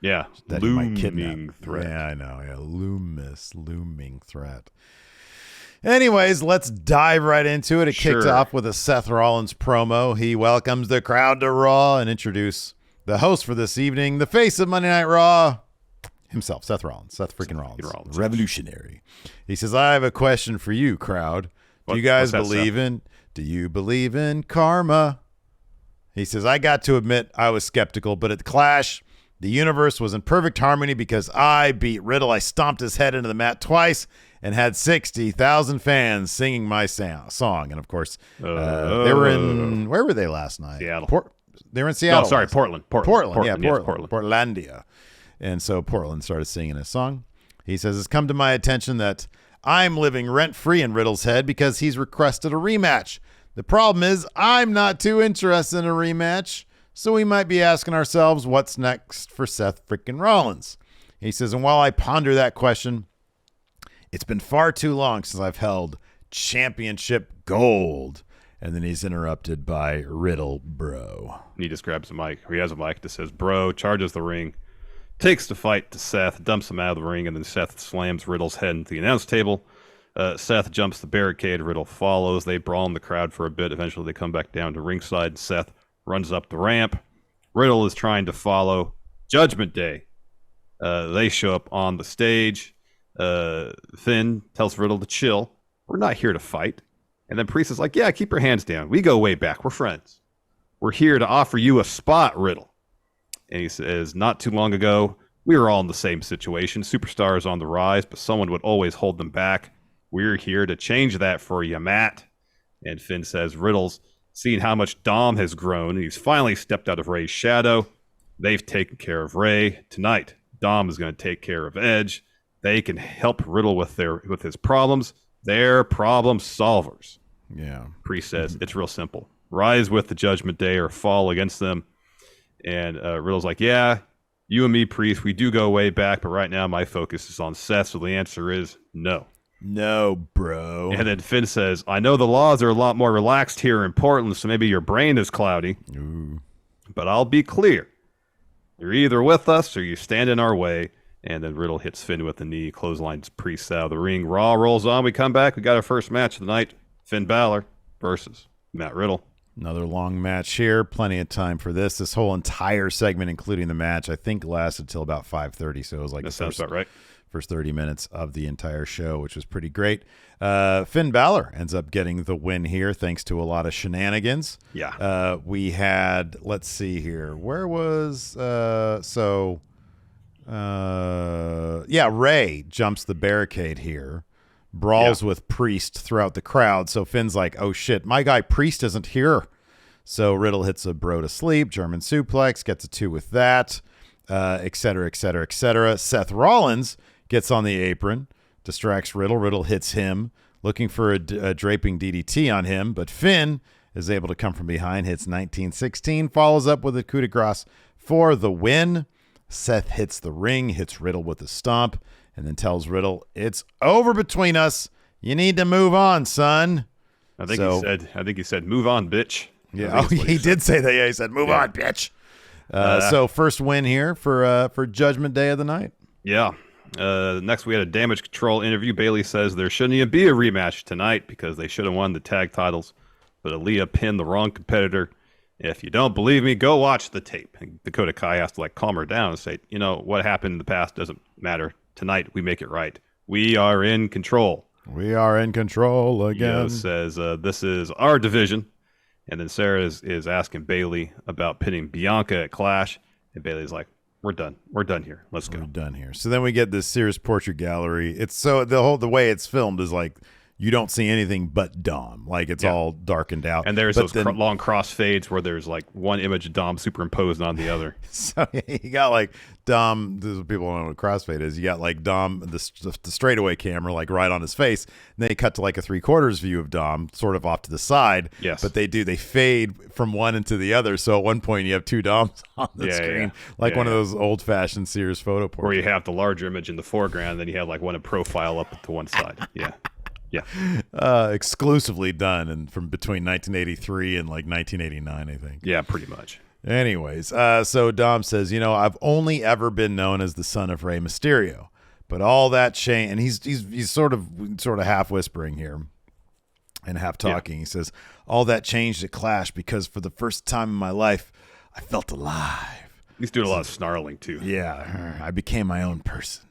Yeah. That he might kidnap. Looming threat. Yeah, I know. Yeah, looming threat. Anyways, let's dive right into it. It kicked off with a Seth Rollins promo. He welcomes the crowd to Raw and introduce the host for this evening, the face of Monday Night Raw, himself, Seth Rollins. Seth Rollins. Revolutionary. He says, I have a question for you, crowd. Do you guys believe in karma? He says, I got to admit I was skeptical, but at the Clash, the universe was in perfect harmony because I beat Riddle. I stomped his head into the mat twice and had 60,000 fans singing my song. And, of course, they were in – where were they last night? Seattle. They were in Seattle. No, sorry, Portland. Portland. Yes, Portland. Portlandia. And so Portland started singing his song. He says, it's come to my attention that I'm living rent-free in Riddle's head because he's requested a rematch. The problem is I'm not too interested in a rematch, so we might be asking ourselves what's next for Seth freaking Rollins. He says, and while I ponder that question, it's been far too long since I've held championship gold. And then he's interrupted by Riddle, bro. He just grabs a mic. He has a mic that says, bro, charges the ring, takes the fight to Seth, dumps him out of the ring, and then Seth slams Riddle's head into the announce table. Seth jumps the barricade. Riddle follows. They brawl in the crowd for a bit. Eventually, they come back down to ringside. Seth runs up the ramp. Riddle is trying to follow. Judgment Day. They show up on the stage. Finn tells Riddle to chill. We're not here to fight. And then Priest is like, yeah, keep your hands down. We go way back. We're friends. We're here to offer you a spot, Riddle. And he says, not too long ago, we were all in the same situation. Superstars on the rise, but someone would always hold them back. We're here to change that for you, Matt. And Finn says, Riddle's seen how much Dom has grown, and he's finally stepped out of Ray's shadow. They've taken care of Ray. Tonight, Dom is going to take care of Edge. They can help Riddle with his problems. They're problem solvers. Yeah. Priest says, it's real simple. Rise with the Judgment Day or fall against them. And Riddle's like, yeah, you and me, Priest, we do go way back, but right now my focus is on Seth, so the answer is no. No, bro. And then Finn says, I know the laws are a lot more relaxed here in Portland, so maybe your brain is cloudy. Ooh. But I'll be clear. You're either with us or you stand in our way. And then Riddle hits Finn with the knee, clotheslines Priest out of the ring. Raw rolls on. We come back. We got our first match of the night. Finn Balor versus Matt Riddle. Another long match here. Plenty of time for this. This whole entire segment, including the match, I think lasted till about 5:30. So it was like that sounds about right. First 30 minutes of the entire show, which was pretty great. Finn Balor ends up getting the win here thanks to a lot of shenanigans. Yeah. We had, let's see here. Where was, Ray jumps the barricade here, brawls with Priest throughout the crowd. So Finn's like, oh shit, my guy Priest isn't here. So Riddle hits a bro to sleep, German suplex, gets a 2 with that, et cetera, et cetera, et cetera. Seth Rollins gets on the apron, distracts Riddle. Riddle hits him, looking for a draping DDT on him, but Finn is able to come from behind, hits 1916, follows up with a coup de grace for the win. Seth hits the ring, hits Riddle with a stomp, and then tells Riddle, it's over between us. You need to move on, son. I think he said, move on, bitch. Yeah, he did say that. Yeah, he said, move on, bitch. So first win here for Judgment Day of the night. Yeah. Next, we had a Damage Control interview. Bayley says there shouldn't even be a rematch tonight because they should have won the tag titles, but Aaliyah pinned the wrong competitor. If you don't believe me, go watch the tape. And Dakota Kai has to calm her down and say, what happened in the past doesn't matter. Tonight, we make it right. We are in control. We are in control again. Says, this is our division. And then Sarah is asking Bayley about pinning Bianca at Clash. And Bayley's like, we're done. We're done here. Let's go. We're done here. So then we get this Sears Portrait Gallery. It's so the way it's filmed is like you don't see anything but Dom. Like, it's all darkened out. And there's but those long crossfades where there's like one image of Dom superimposed on the other. So you got like Dom, this is people don't know what crossfade is. You got like Dom, the straightaway camera, like right on his face. And then you cut to like a 3/4 view of Dom, sort of off to the side. Yes. But they fade from one into the other. So at one point you have two Doms on the screen, like one of those old fashioned Sears photo portraits. Where you have the larger image in the foreground, and then you have like one in profile up to one side. Yeah. Yeah. Exclusively done and from between 1983 and like 1989, I think. Yeah, pretty much. Anyways, so Dom says, I've only ever been known as the son of Rey Mysterio, but all that changed. And he's sort of half whispering here and half talking. He says, all that changed at Clash because for the first time in my life, I felt alive. He's doing a lot of snarling too. Yeah, I became my own person.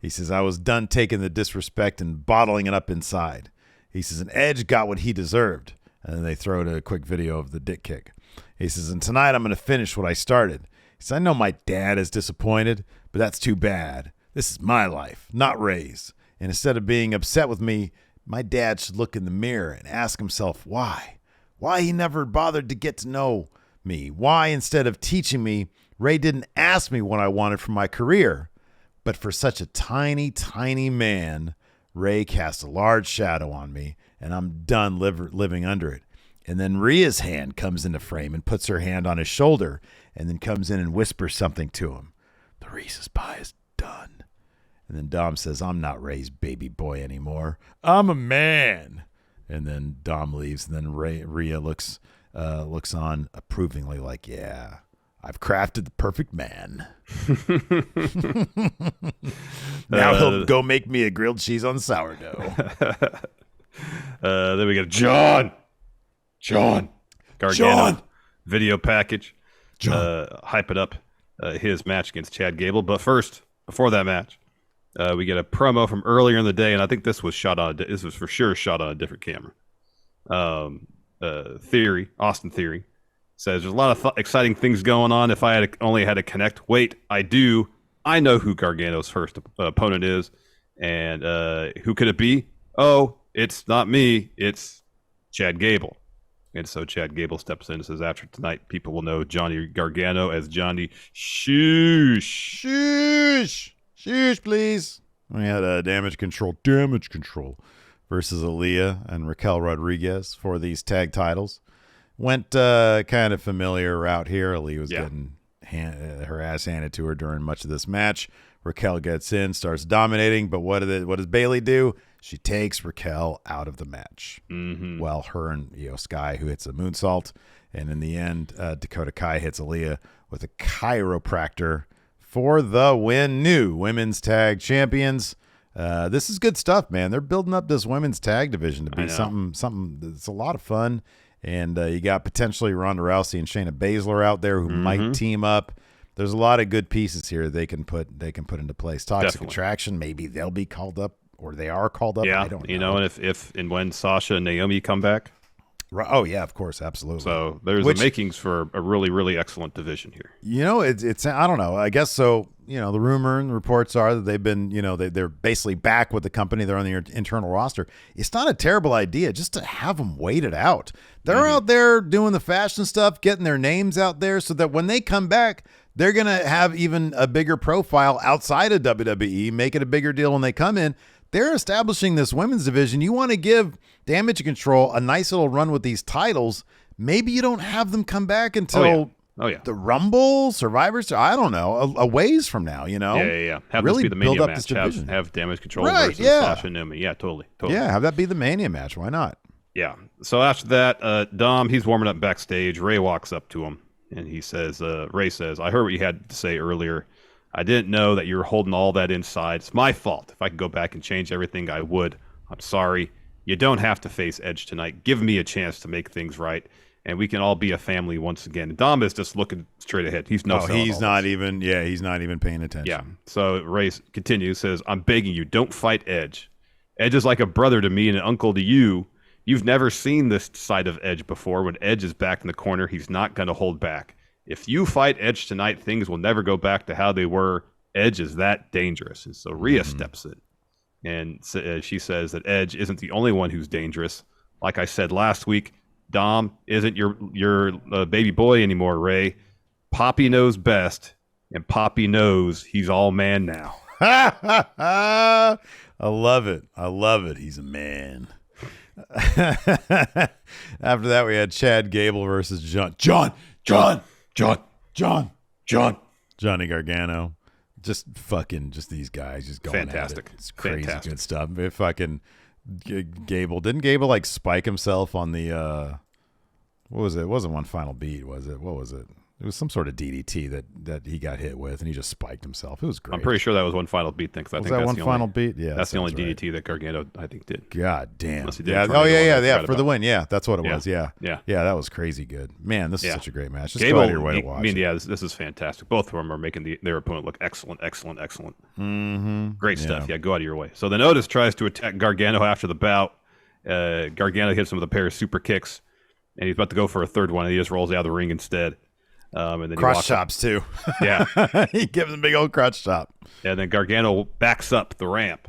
He says, I was done taking the disrespect and bottling it up inside. He says, and Edge got what he deserved. And then they throw to a quick video of the dick kick. He says, and tonight I'm going to finish what I started. He says, I know my dad is disappointed, but that's too bad. This is my life, not Ray's. And instead of being upset with me, my dad should look in the mirror and ask himself why. Why he never bothered to get to know me. Why, instead of teaching me, Ray didn't ask me what I wanted for my career. But for such a tiny, tiny man, Ray cast a large shadow on me, and I'm done living under it. And then Rhea's hand comes into frame and puts her hand on his shoulder and then comes in and whispers something to him. The Reese's pie is done. And then Dom says, I'm not Ray's baby boy anymore. I'm a man. And then Dom leaves, and then Rhea looks on approvingly like, yeah, I've crafted the perfect man. Now he'll go make me a grilled cheese on sourdough. Then we got John Gargano video package. Hype it up, his match against Chad Gable. But first, before that match, we get a promo from earlier in the day, and I think this was for sure shot on a different camera. Austin Theory says there's a lot of exciting things going on. If I only had to connect, wait, I do. I know who Gargano's first opponent is, and who could it be? Oh, it's not me. It's Chad Gable. And so Chad Gable steps in and says, after tonight, people will know Johnny Gargano as Johnny Shoosh. Shoosh, please. We had Damage Control versus Aaliyah and Raquel Rodriguez for these tag titles. Went kind of familiar route here. Aaliyah was getting her ass handed to her during much of this match. Raquel gets in, starts dominating, but what does Bayley do? She takes Raquel out of the match. Mm-hmm. Well, her and Sky, who hits a moonsault, and in the end, Dakota Kai hits Aaliyah with a chiropractor for the win. New women's tag champions. This is good stuff, man. They're building up this women's tag division to be something that's a lot of fun. And you got potentially Ronda Rousey and Shayna Baszler out there who might team up. There's a lot of good pieces here they can put into place. Toxic Attraction, maybe they'll be called up, or they are called up. Yeah, I don't know. And if and when Sasha and Naomi come back. Oh yeah, of course, absolutely. So there's the makings for a really, really excellent division here. It's I don't know. I guess so. The rumor and the reports are that they've been, they're basically back with the company. They're on the internal roster. It's not a terrible idea just to have them wait it out. They're out there doing the fashion stuff, getting their names out there so that when they come back, they're going to have even a bigger profile outside of WWE, make it a bigger deal when they come in. They're establishing this women's division. You want to give Damage Control a nice little run with these titles. Maybe you don't have them come back until the Rumble, Survivors. I don't know, a ways from now. Yeah. Have really this be the Mania build up match. this division. Have Damage Control versus Sasha and Naomi. Yeah, totally. Yeah, have that be the Mania match. Why not? Yeah. So after that, Dom, he's warming up backstage. Ray walks up to him and he says, Ray says, I heard what you had to say earlier. I didn't know that you were holding all that inside. It's my fault. If I could go back and change everything, I would. I'm sorry. You don't have to face Edge tonight. Give me a chance to make things right, and we can all be a family once again. Dom is just looking straight ahead. He's he's not even paying attention. Yeah. So Ray continues, says, I'm begging you, don't fight Edge. Edge is like a brother to me and an uncle to you. You've never seen this side of Edge before. When Edge is back in the corner, he's not going to hold back. If you fight Edge tonight, things will never go back to how they were. Edge is that dangerous. And so Rhea steps in. And she says that Edge isn't the only one who's dangerous. Like I said last week, Dom isn't your baby boy anymore, Ray. Poppy knows best, and Poppy knows he's all man now. I love it. I love it. He's a man. After that, we had Chad Gable versus Johnny Gargano. Just these guys just going fantastic. At it. It's crazy good stuff. If fucking Gable didn't like spike himself on the what was it? It wasn't one final beat, was it? What was it? It was some sort of DDT that he got hit with, and he just spiked himself. It was great. I'm pretty sure that was one final beat thing. I think that one final beat? Yeah, that's the only DDT that Gargano I think did. God damn. Yeah. Oh yeah. For the win. Yeah, that's what it was. Yeah. That was crazy good. Man, this is such a great match. Just Gable, go out of your way to watch. I mean, this is fantastic. Both of them are making their opponent look excellent. Mm-hmm. Great stuff. Yeah, go out of your way. So then Otis tries to attack Gargano after the bout. Gargano hits him with a pair of super kicks, and he's about to go for a third one, and he just rolls out of the ring instead. And then crotch chops too. Yeah. He gives him a big old crotch chop. And then Gargano backs up the ramp.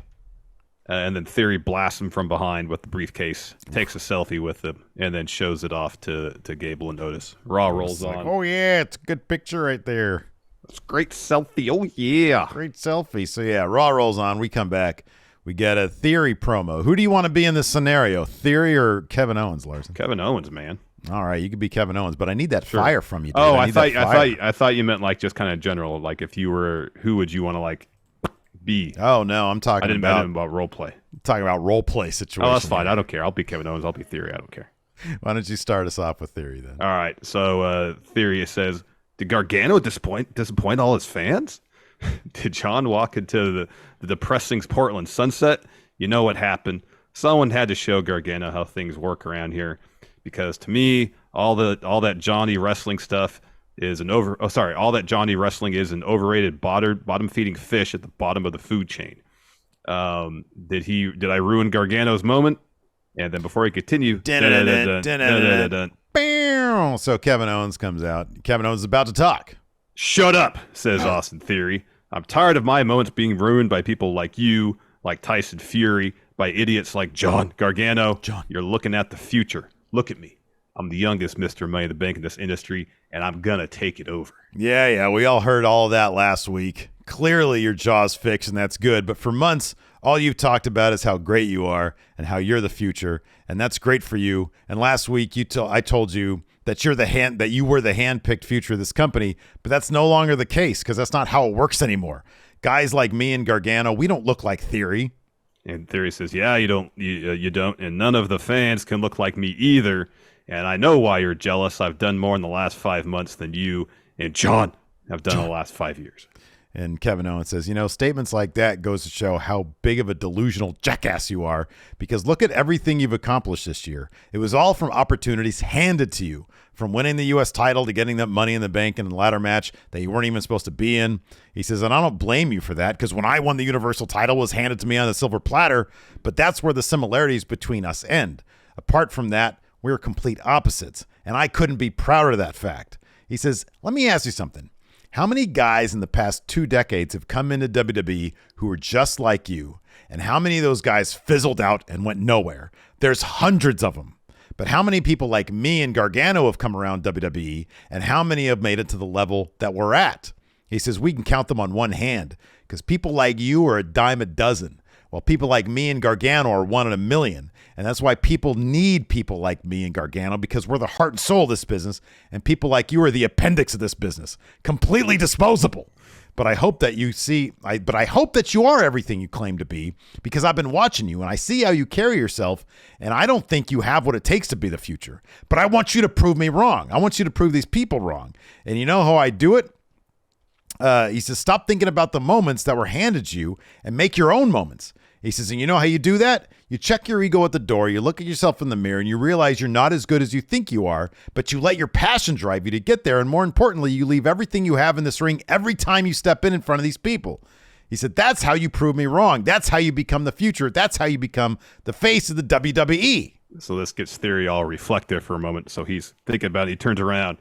And then Theory blasts him from behind with the briefcase, takes a selfie with him, and then shows it off to Gable and Otis. Raw rolls on. Oh, yeah, it's a good picture right there. It's a great selfie. Oh, yeah. Great selfie. So, yeah, Raw rolls on. We come back. We get a Theory promo. Who do you want to be in this scenario, Theory or Kevin Owens, Larson? Kevin Owens, man. All right, you could be Kevin Owens, but I need that fire from you, dude. Oh, I thought you meant like just kind of general, like if you were, who would you want to like be? Oh no, I'm talking about role play. I'm talking about role play situation. Oh, that's fine. I don't care. I'll be Kevin Owens. I'll be Theory. I don't care. Why don't you start us off with Theory then? All right. So Theory says, did Gargano disappoint all his fans? Did John walk into the depressing Portland sunset? You know what happened. Someone had to show Gargano how things work around here. Because to me, all that Johnny wrestling stuff is all that Johnny wrestling is an overrated bottom feeding fish at the bottom of the food chain. Did I ruin Gargano's moment? And then before he continue, so Kevin Owens comes out. Kevin Owens is about to talk. Shut up, says Austin Theory. I'm tired of my moments being ruined by people like you, like Tyson Fury, by idiots like John Gargano. You're looking at the future. Look at me. I'm the youngest Mr. Money in the Bank in this industry, and I'm going to take it over. Yeah. We all heard all of that last week. Clearly, your jaw's fixed, and that's good. But for months, all you've talked about is how great you are and how you're the future, and that's great for you. And last week, I told you that you were the hand-picked future of this company, but that's no longer the case because that's not how it works anymore. Guys like me and Gargano, we don't look like Theory. And Theory says, yeah, you don't, and none of the fans can look like me either. And I know why you're jealous. I've done more in the last 5 months than you and John have done in the last 5 years. And Kevin Owens says, statements like that goes to show how big of a delusional jackass you are, because look at everything you've accomplished this year. It was all from opportunities handed to you, from winning the U.S. title to getting that Money in the Bank in the ladder match that you weren't even supposed to be in. He says, and I don't blame you for that, because when I won the Universal title, it was handed to me on a silver platter, but that's where the similarities between us end. Apart from that, we're complete opposites, and I couldn't be prouder of that fact. He says, let me ask you something. How many guys in the past 2 decades have come into WWE who were just like you, and how many of those guys fizzled out and went nowhere? There's hundreds of them. But how many people like me and Gargano have come around WWE, and how many have made it to the level that we're at? He says we can count them on one hand, because people like you are a dime a dozen, while people like me and Gargano are 1 in a million. And that's why people need people like me and Gargano, because we're the heart and soul of this business, and people like you are the appendix of this business, completely disposable. But I hope that I hope that you are everything you claim to be, because I've been watching you and I see how you carry yourself, and I don't think you have what it takes to be the future. But I want you to prove me wrong. I want you to prove these people wrong. And you know how I do it? He says, stop thinking about the moments that were handed you and make your own moments. He says, and you know how you do that? You check your ego at the door, you look at yourself in the mirror, and you realize you're not as good as you think you are, but you let your passion drive you to get there, and more importantly, you leave everything you have in this ring every time you step in front of these people. He said, that's how you prove me wrong. That's how you become the future. That's how you become the face of the WWE. So this gets Theory all reflective for a moment. So he's thinking about it. He turns around,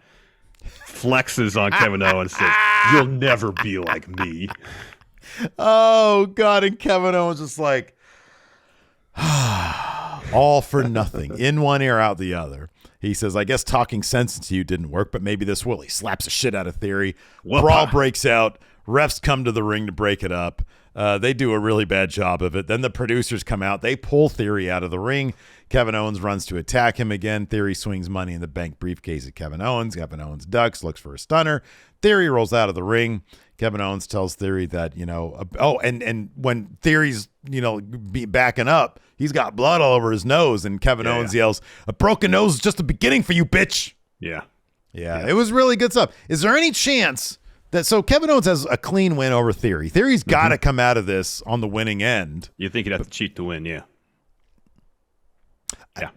flexes on Kevin Owens, and says, you'll never be like me. Oh, God. And Kevin Owens is like, All for nothing. In one ear, out the other. He says, I guess talking sense to you didn't work, but maybe this will. He slaps the shit out of Theory. Brawl breaks out. Refs come to the ring to break it up. They do a really bad job of it. Then the producers come out. They pull Theory out of the ring. Kevin Owens runs to attack him again. Theory swings Money in the Bank briefcase at Kevin Owens. Kevin Owens ducks, looks for a stunner. Theory rolls out of the ring. Kevin Owens tells Theory that, and when Theory's, be backing up, he's got blood all over his nose, and Kevin Owens yells, "A broken nose is just the beginning for you, bitch." Yeah. It was really good stuff. Is there any chance that, so Kevin Owens has a clean win over Theory. Theory's got to come out of this on the winning end. You think he'd have to cheat to win, yeah.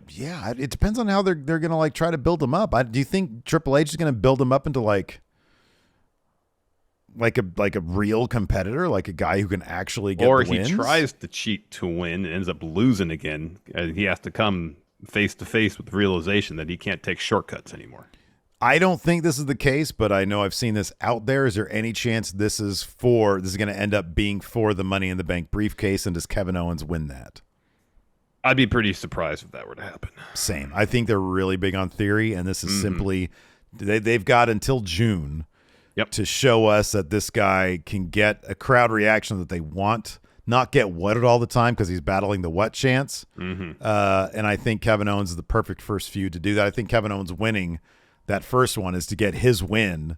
Yeah, it depends on how they're going to try to build him up. Do you think Triple H is going to build him up into like a real competitor, like a guy who can actually get or the wins? He tries to cheat to win and ends up losing again, and he has to come face to face with the realization that he can't take shortcuts anymore. I don't think this is the case, but I know I've seen this out there. Is there any chance this is going to end up being for the Money in the Bank briefcase, and does Kevin Owens win that? I'd be pretty surprised if that were to happen. Same. I think they're really big on Theory, and this is simply they've got until June to show us that this guy can get a crowd reaction that they want, not get wetted all the time because he's battling the wet chance. And I think Kevin Owens is the perfect first feud to do that. I think Kevin Owens winning that first one is to get his win,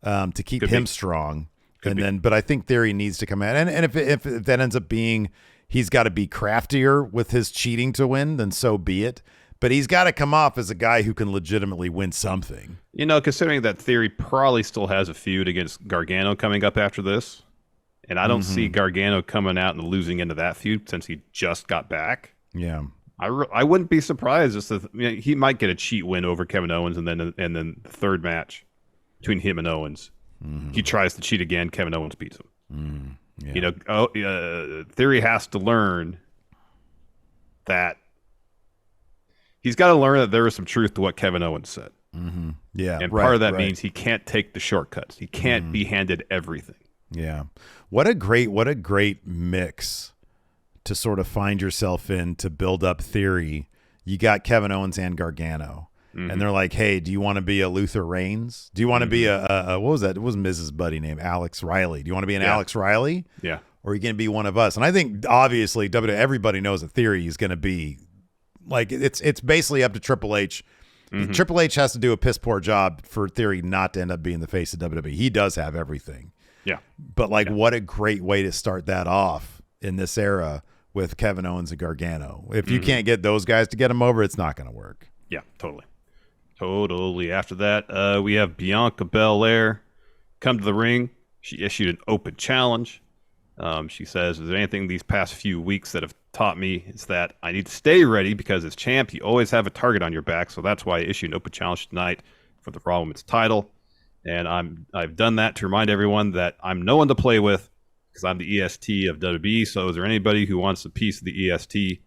to keep him strong. But I think Theory needs to come out. And if that ends up being he's got to be craftier with his cheating to win, then so be it. But he's got to come off as a guy who can legitimately win something. Considering that Theory probably still has a feud against Gargano coming up after this, and I don't see Gargano coming out and losing into that feud since he just got back. Yeah. I wouldn't be surprised he might get a cheat win over Kevin Owens, and then the third match between him and Owens, he tries to cheat again. Kevin Owens beats him. Theory has to learn that he's got to learn that there is some truth to what Kevin Owens said. Yeah, and part of that means he can't take the shortcuts. He can't be handed everything. Yeah, what a great mix to sort of find yourself in to build up Theory. You got Kevin Owens and Gargano, and they're like, "Hey, do you want to be a Luther Reigns? Do you want to be a what was that? It was Mrs. Buddy named Alex Riley. Do you want to be an Alex Riley? Yeah, or are you going to be one of us?" And I think obviously everybody knows that Theory is going to be like it's basically up to Triple H. Triple H has to do a piss poor job for Theory not to end up being the face of WWE. He does have everything. Yeah, but what a great way to start that off in this era with Kevin Owens and Gargano. If you can't get those guys to get him over, it's not going to work. Yeah, totally. After that, we have Bianca Belair come to the ring. She issued an open challenge. She says, "Is there anything these past few weeks that have taught me? It's that I need to stay ready because as champ, you always have a target on your back. So that's why I issued an open challenge tonight for the Raw Women's title. And I've done that to remind everyone that I'm no one to play with because I'm the EST of WWE. So is there anybody who wants a piece of the EST?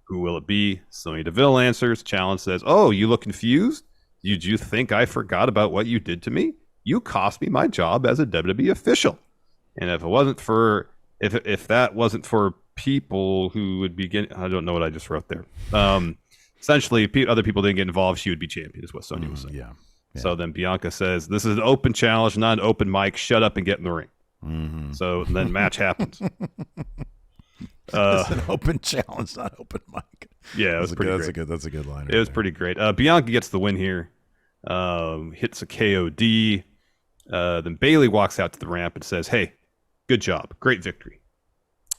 Who will it be?" Sonya Deville answers. Challenge says, "Oh, you look confused? Did you think I forgot about what you did to me? You cost me my job as a WWE official. And if that wasn't for people who would be getting," I don't know what I just wrote there. Essentially, other people didn't get involved, she would be champion, is what Sonya was saying. Yeah. So then Bianca says, "This is an open challenge, not an open mic. Shut up and get in the ring." So then match happens. It's an open challenge, not open mic. Yeah, it was pretty great. That's a good line. It was pretty great. Bianca gets the win here. Hits a KOD. Then Bayley walks out to the ramp and says, "Hey, good job. Great victory.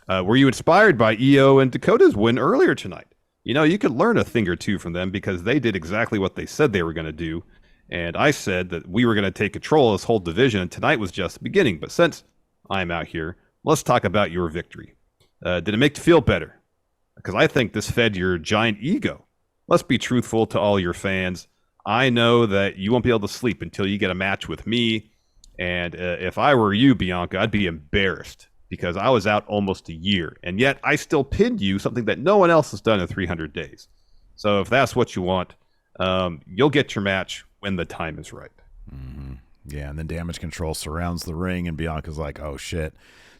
Were you inspired by EO and Dakota's win earlier tonight? You could learn a thing or two from them because they did exactly what they said they were going to do. And I said that we were going to take control of this whole division, and tonight was just the beginning. But since I'm out here, let's talk about your victory. Did it make you feel better? Because I think this fed your giant ego. Let's be truthful to all your fans. I know that you won't be able to sleep until you get a match with me. And if I were you, Bianca, I'd be embarrassed because I was out almost a year. And yet I still pinned you, something that no one else has done in 300 days. So if that's what you want, you'll get your match when the time is right." Yeah, and then Damage Control surrounds the ring, and Bianca's like, "Oh, shit."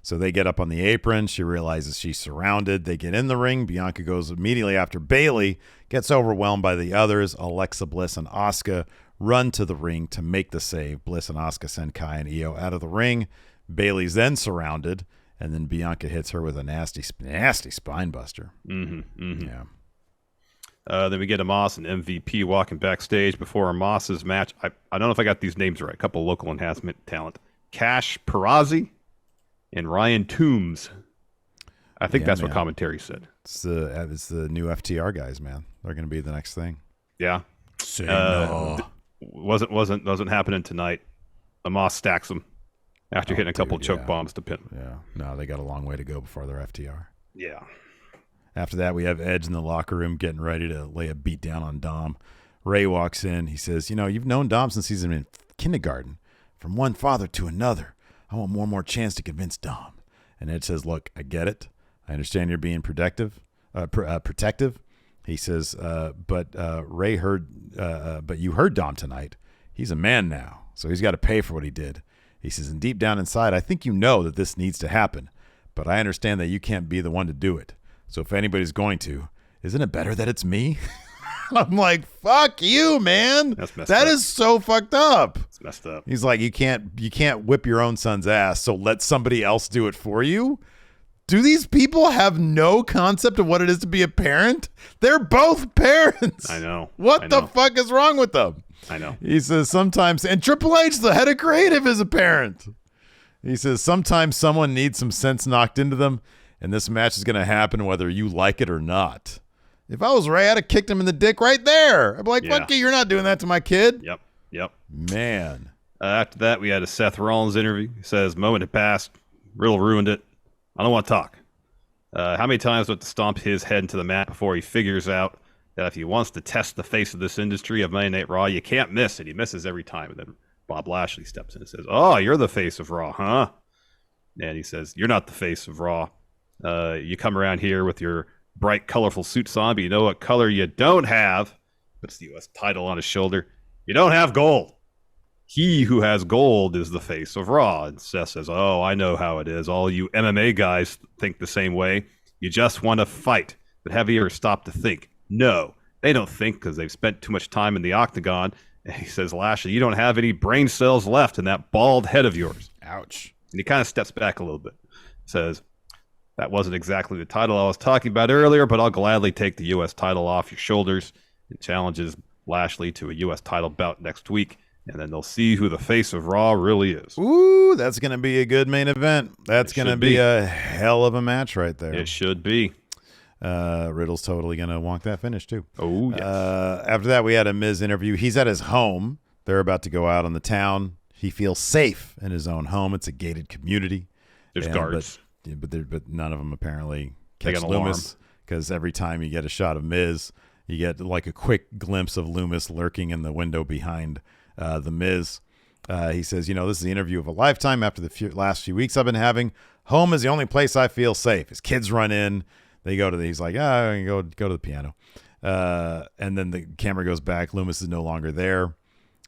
So they get up on the apron. She realizes she's surrounded. They get in the ring. Bianca goes immediately after Bayley, gets overwhelmed by the others. Alexa Bliss and Asuka run to the ring to make the save. Bliss and Asuka send Kai and Io out of the ring. Bayley's then surrounded, and then Bianca hits her with a nasty spine buster. Yeah. Then we get Amos and MVP walking backstage before Amos's match. I don't know if I got these names right. A couple local enhancement talent. Cash Perazzi and Ryan Toombs. I think that's what commentary said. It's the new FTR guys, man. They're going to be the next thing. Yeah. Wasn't happening tonight. Amos stacks them after hitting a couple choke bombs to pin them. Yeah. No, they got a long way to go before they're FTR. Yeah. After that, we have Edge in the locker room getting ready to lay a beat down on Dom. Ray walks in. He says, you've known Dom since he's in kindergarten. From one father to another. I want one more chance to convince Dom. And Edge says, look, I get it. I understand you're being protective. He says, but Ray heard, but you heard Dom tonight. He's a man now, so he's got to pay for what he did. He says, and deep down inside, I think you know that this needs to happen, but I understand that you can't be the one to do it. So if anybody's going to, isn't it better that it's me? I'm like, fuck you, man. That's messed up. That is so fucked up. It's messed up. He's like, you can't whip your own son's ass, so let somebody else do it for you. Do these people have no concept of what it is to be a parent? They're both parents. I know. What the fuck is wrong with them? I know. He says sometimes, and Triple H, the head of creative, is a parent. He says sometimes someone needs some sense knocked into them, and this match is going to happen whether you like it or not. If I was Ray, I'd have kicked him in the dick right there. I'd be like, fuck you, you're not doing that to my kid. Yep. Man. After that, we had a Seth Rollins interview. He says, moment had passed. Riddle ruined it. I don't want to talk. How many times do I have to stomp his head into the mat before he figures out that if he wants to test the face of this industry of Monday Night Raw, you can't miss it. He misses every time. And then Bob Lashley steps in and says, oh, you're the face of Raw, huh? And he says, you're not the face of Raw. You come around here with your bright, colorful suits on, but you know what color you don't have? Puts the U.S. title on his shoulder. You don't have gold. He who has gold is the face of Raw. And Seth says, oh, I know how it is. All you MMA guys think the same way. You just want to fight. But have you ever stopped to think? No, they don't think because they've spent too much time in the octagon. And he says, Lashley, you don't have any brain cells left in that bald head of yours. Ouch. And he kind of steps back a little bit. Says, that wasn't exactly the title I was talking about earlier, but I'll gladly take the U.S. title off your shoulders. And challenges Lashley to a U.S. title bout next week. And then they'll see who the face of Raw really is. Ooh, that's going to be a good main event. That's going to be a hell of a match right there. It should be. Riddle's totally going to want that finish, too. Oh, yes. After that, we had a Miz interview. He's at his home. They're about to go out on the town. He feels safe in his own home. It's a gated community. There's guards. But none of them apparently catch Loomis, because every time you get a shot of Miz, you get like a quick glimpse of Loomis lurking in the window behind the Miz. He says, this is the interview of a lifetime after the last few weeks I've been having. Home is the only place I feel safe. His kids run in. They go to he's like, go to the piano. And then the camera goes back. Loomis is no longer there.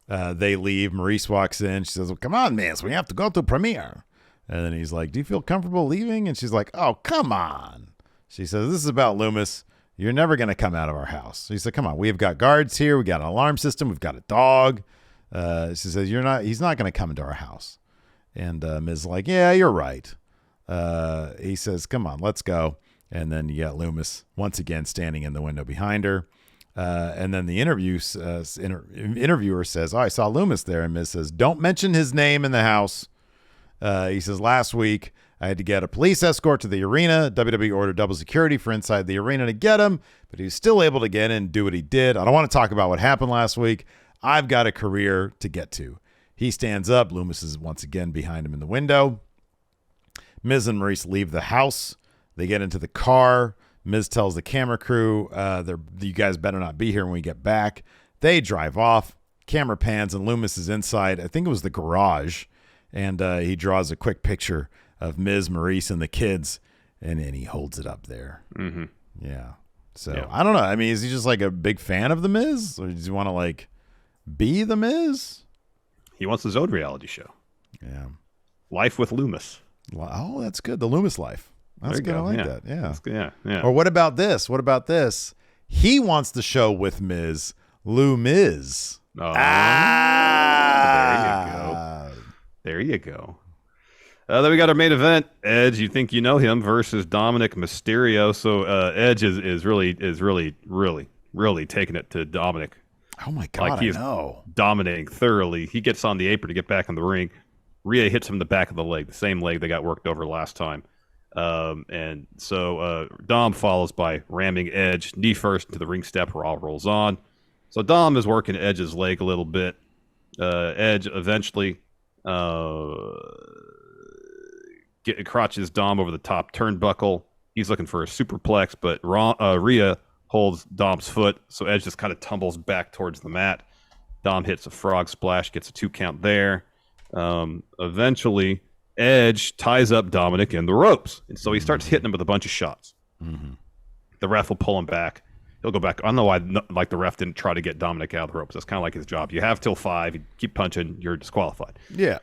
They leave. Maurice walks in. She says, well, come on, Miz. We have to go to premiere. And then he's like, do you feel comfortable leaving? And she's like, oh, come on. She says, this is about Loomis. You're never going to come out of our house. He said, come on. We've got guards here. We got an alarm system. We've got a dog. She says, he's not going to come into our house. And Miz is like, yeah, you're right. He says, come on, let's go. And then you got Loomis once again standing in the window behind her. And then the interviewer says, oh, I saw Loomis there. And Miz says, don't mention his name in the house. He says, last week I had to get a police escort to the arena. WWE ordered double security for inside the arena to get him, but he was still able to get in and do what he did. I don't want to talk about what happened last week. I've got a career to get to. He stands up. Loomis is once again behind him in the window. Miz and Maurice leave the house. They get into the car. Miz tells the camera crew, you guys better not be here when we get back. They drive off. Camera pans, and Loomis is inside. I think it was the garage. And he draws a quick picture of Miz, Maurice, and the kids, and then he holds it up there. Mm-hmm. Yeah. So, I don't know. I mean, is he just like a big fan of The Miz? Or does he want to like be The Miz? He wants his own reality show. Yeah. Life with Loomis. Oh, that's good. The Loomis life. That's good. I like that. Yeah. Yeah. Or what about this? He wants the show with Miz. Lou Miz. Oh, there you go. Then we got our main event. Edge, you think you know him, versus Dominic Mysterio. So Edge is really taking it to Dominic. Oh my God! Like he's dominating thoroughly. He gets on the apron to get back in the ring. Rhea hits him in the back of the leg, the same leg they got worked over last time. And so Dom follows by ramming Edge knee first into the ring step. Raw rolls on. So Dom is working Edge's leg a little bit. Edge eventually crotches Dom over the top turnbuckle. He's looking for a superplex, but Rhea holds Dom's foot, so Edge just kind of tumbles back towards the mat. Dom hits a frog splash, gets a 2 count there. Eventually, Edge ties up Dominic in the ropes, and so he starts hitting him with a bunch of shots. Mm-hmm. The ref will pull him back. He'll go back. I don't know why the ref didn't try to get Dominic out of the ropes. That's kind of like his job. You have till 5. You keep punching, you're disqualified. Yeah.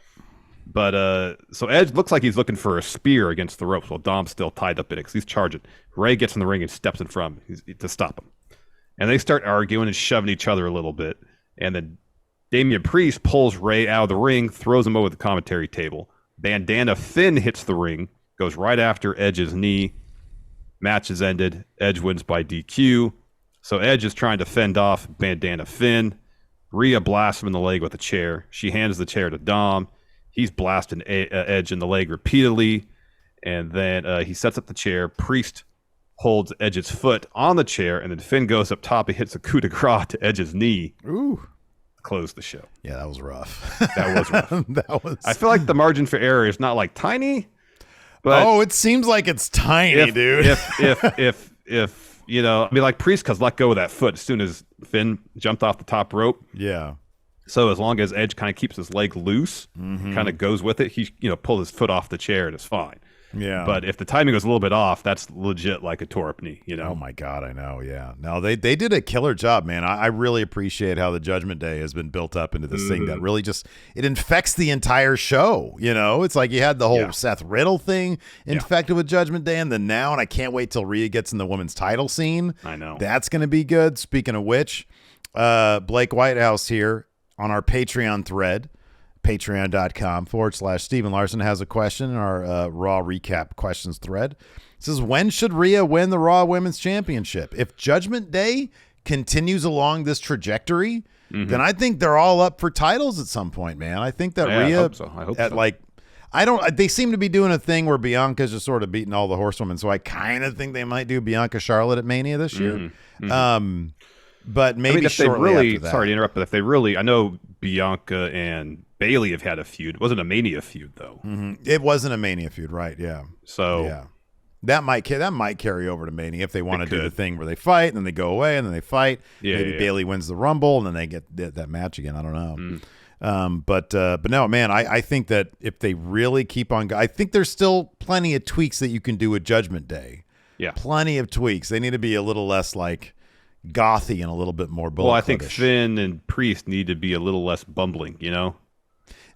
But so Edge looks like he's looking for a spear against the ropes while Dom's still tied up in it because he's charging. Ray gets in the ring and steps in front of him to stop him. And they start arguing and shoving each other a little bit. And then Damian Priest pulls Ray out of the ring, throws him over the commentary table. Bandana Finn hits the ring, goes right after Edge's knee. Match is ended. Edge wins by DQ. So Edge is trying to fend off Bandana Finn. Rhea blasts him in the leg with a chair. She hands the chair to Dom. He's blasting Edge in the leg repeatedly, and then he sets up the chair. Priest holds Edge's foot on the chair, and then Finn goes up top and hits a coup de grace to Edge's knee. Ooh. Close the show. Yeah, that was rough. That was. I feel like the margin for error is not like tiny, but it seems like it's tiny, dude. If you know, I mean, like Priest has let go of that foot as soon as Finn jumped off the top rope. Yeah. So as long as Edge kind of keeps his leg loose, kind of goes with it, he pull his foot off the chair and it's fine. Yeah. But if the timing goes a little bit off, that's legit like a tore up knee. Oh my God, I know. Yeah. No, they did a killer job, man. I really appreciate how the Judgment Day has been built up into this thing that really just it infects the entire show. It's like you had the whole Seth Riddle thing infected with Judgment Day, and then now, and I can't wait till Rhea gets in the women's title scene. I know that's going to be good. Speaking of which, Blake Whitehouse here on our Patreon thread, patreon.com/Stephen Larson has a question in our Raw recap questions thread. It says, when should Rhea win the Raw Women's Championship? If Judgment Day continues along this trajectory, then I think they're all up for titles at some point, man. I think that Rhea, I hope so. They seem to be doing a thing where Bianca's just sort of beating all the horsewomen, so I kind of think they might do Bianca Charlotte at Mania this year. But maybe if shortly after that. Sorry to interrupt, but if they really, I know Bianca and Bayley have had a feud. It wasn't a Mania feud, though. It wasn't a Mania feud, right? Yeah. So yeah, that might carry over to Mania if they want to do the thing where they fight and then they go away and then they fight. Yeah, maybe Bayley wins the Rumble and then they get that match again. I don't know. But no, man, I think that if they really keep on, I think there's still plenty of tweaks that you can do with Judgment Day. Yeah, plenty of tweaks. They need to be a little less like gothy and a little bit more bullet. Well, I think Finn and Priest need to be a little less bumbling,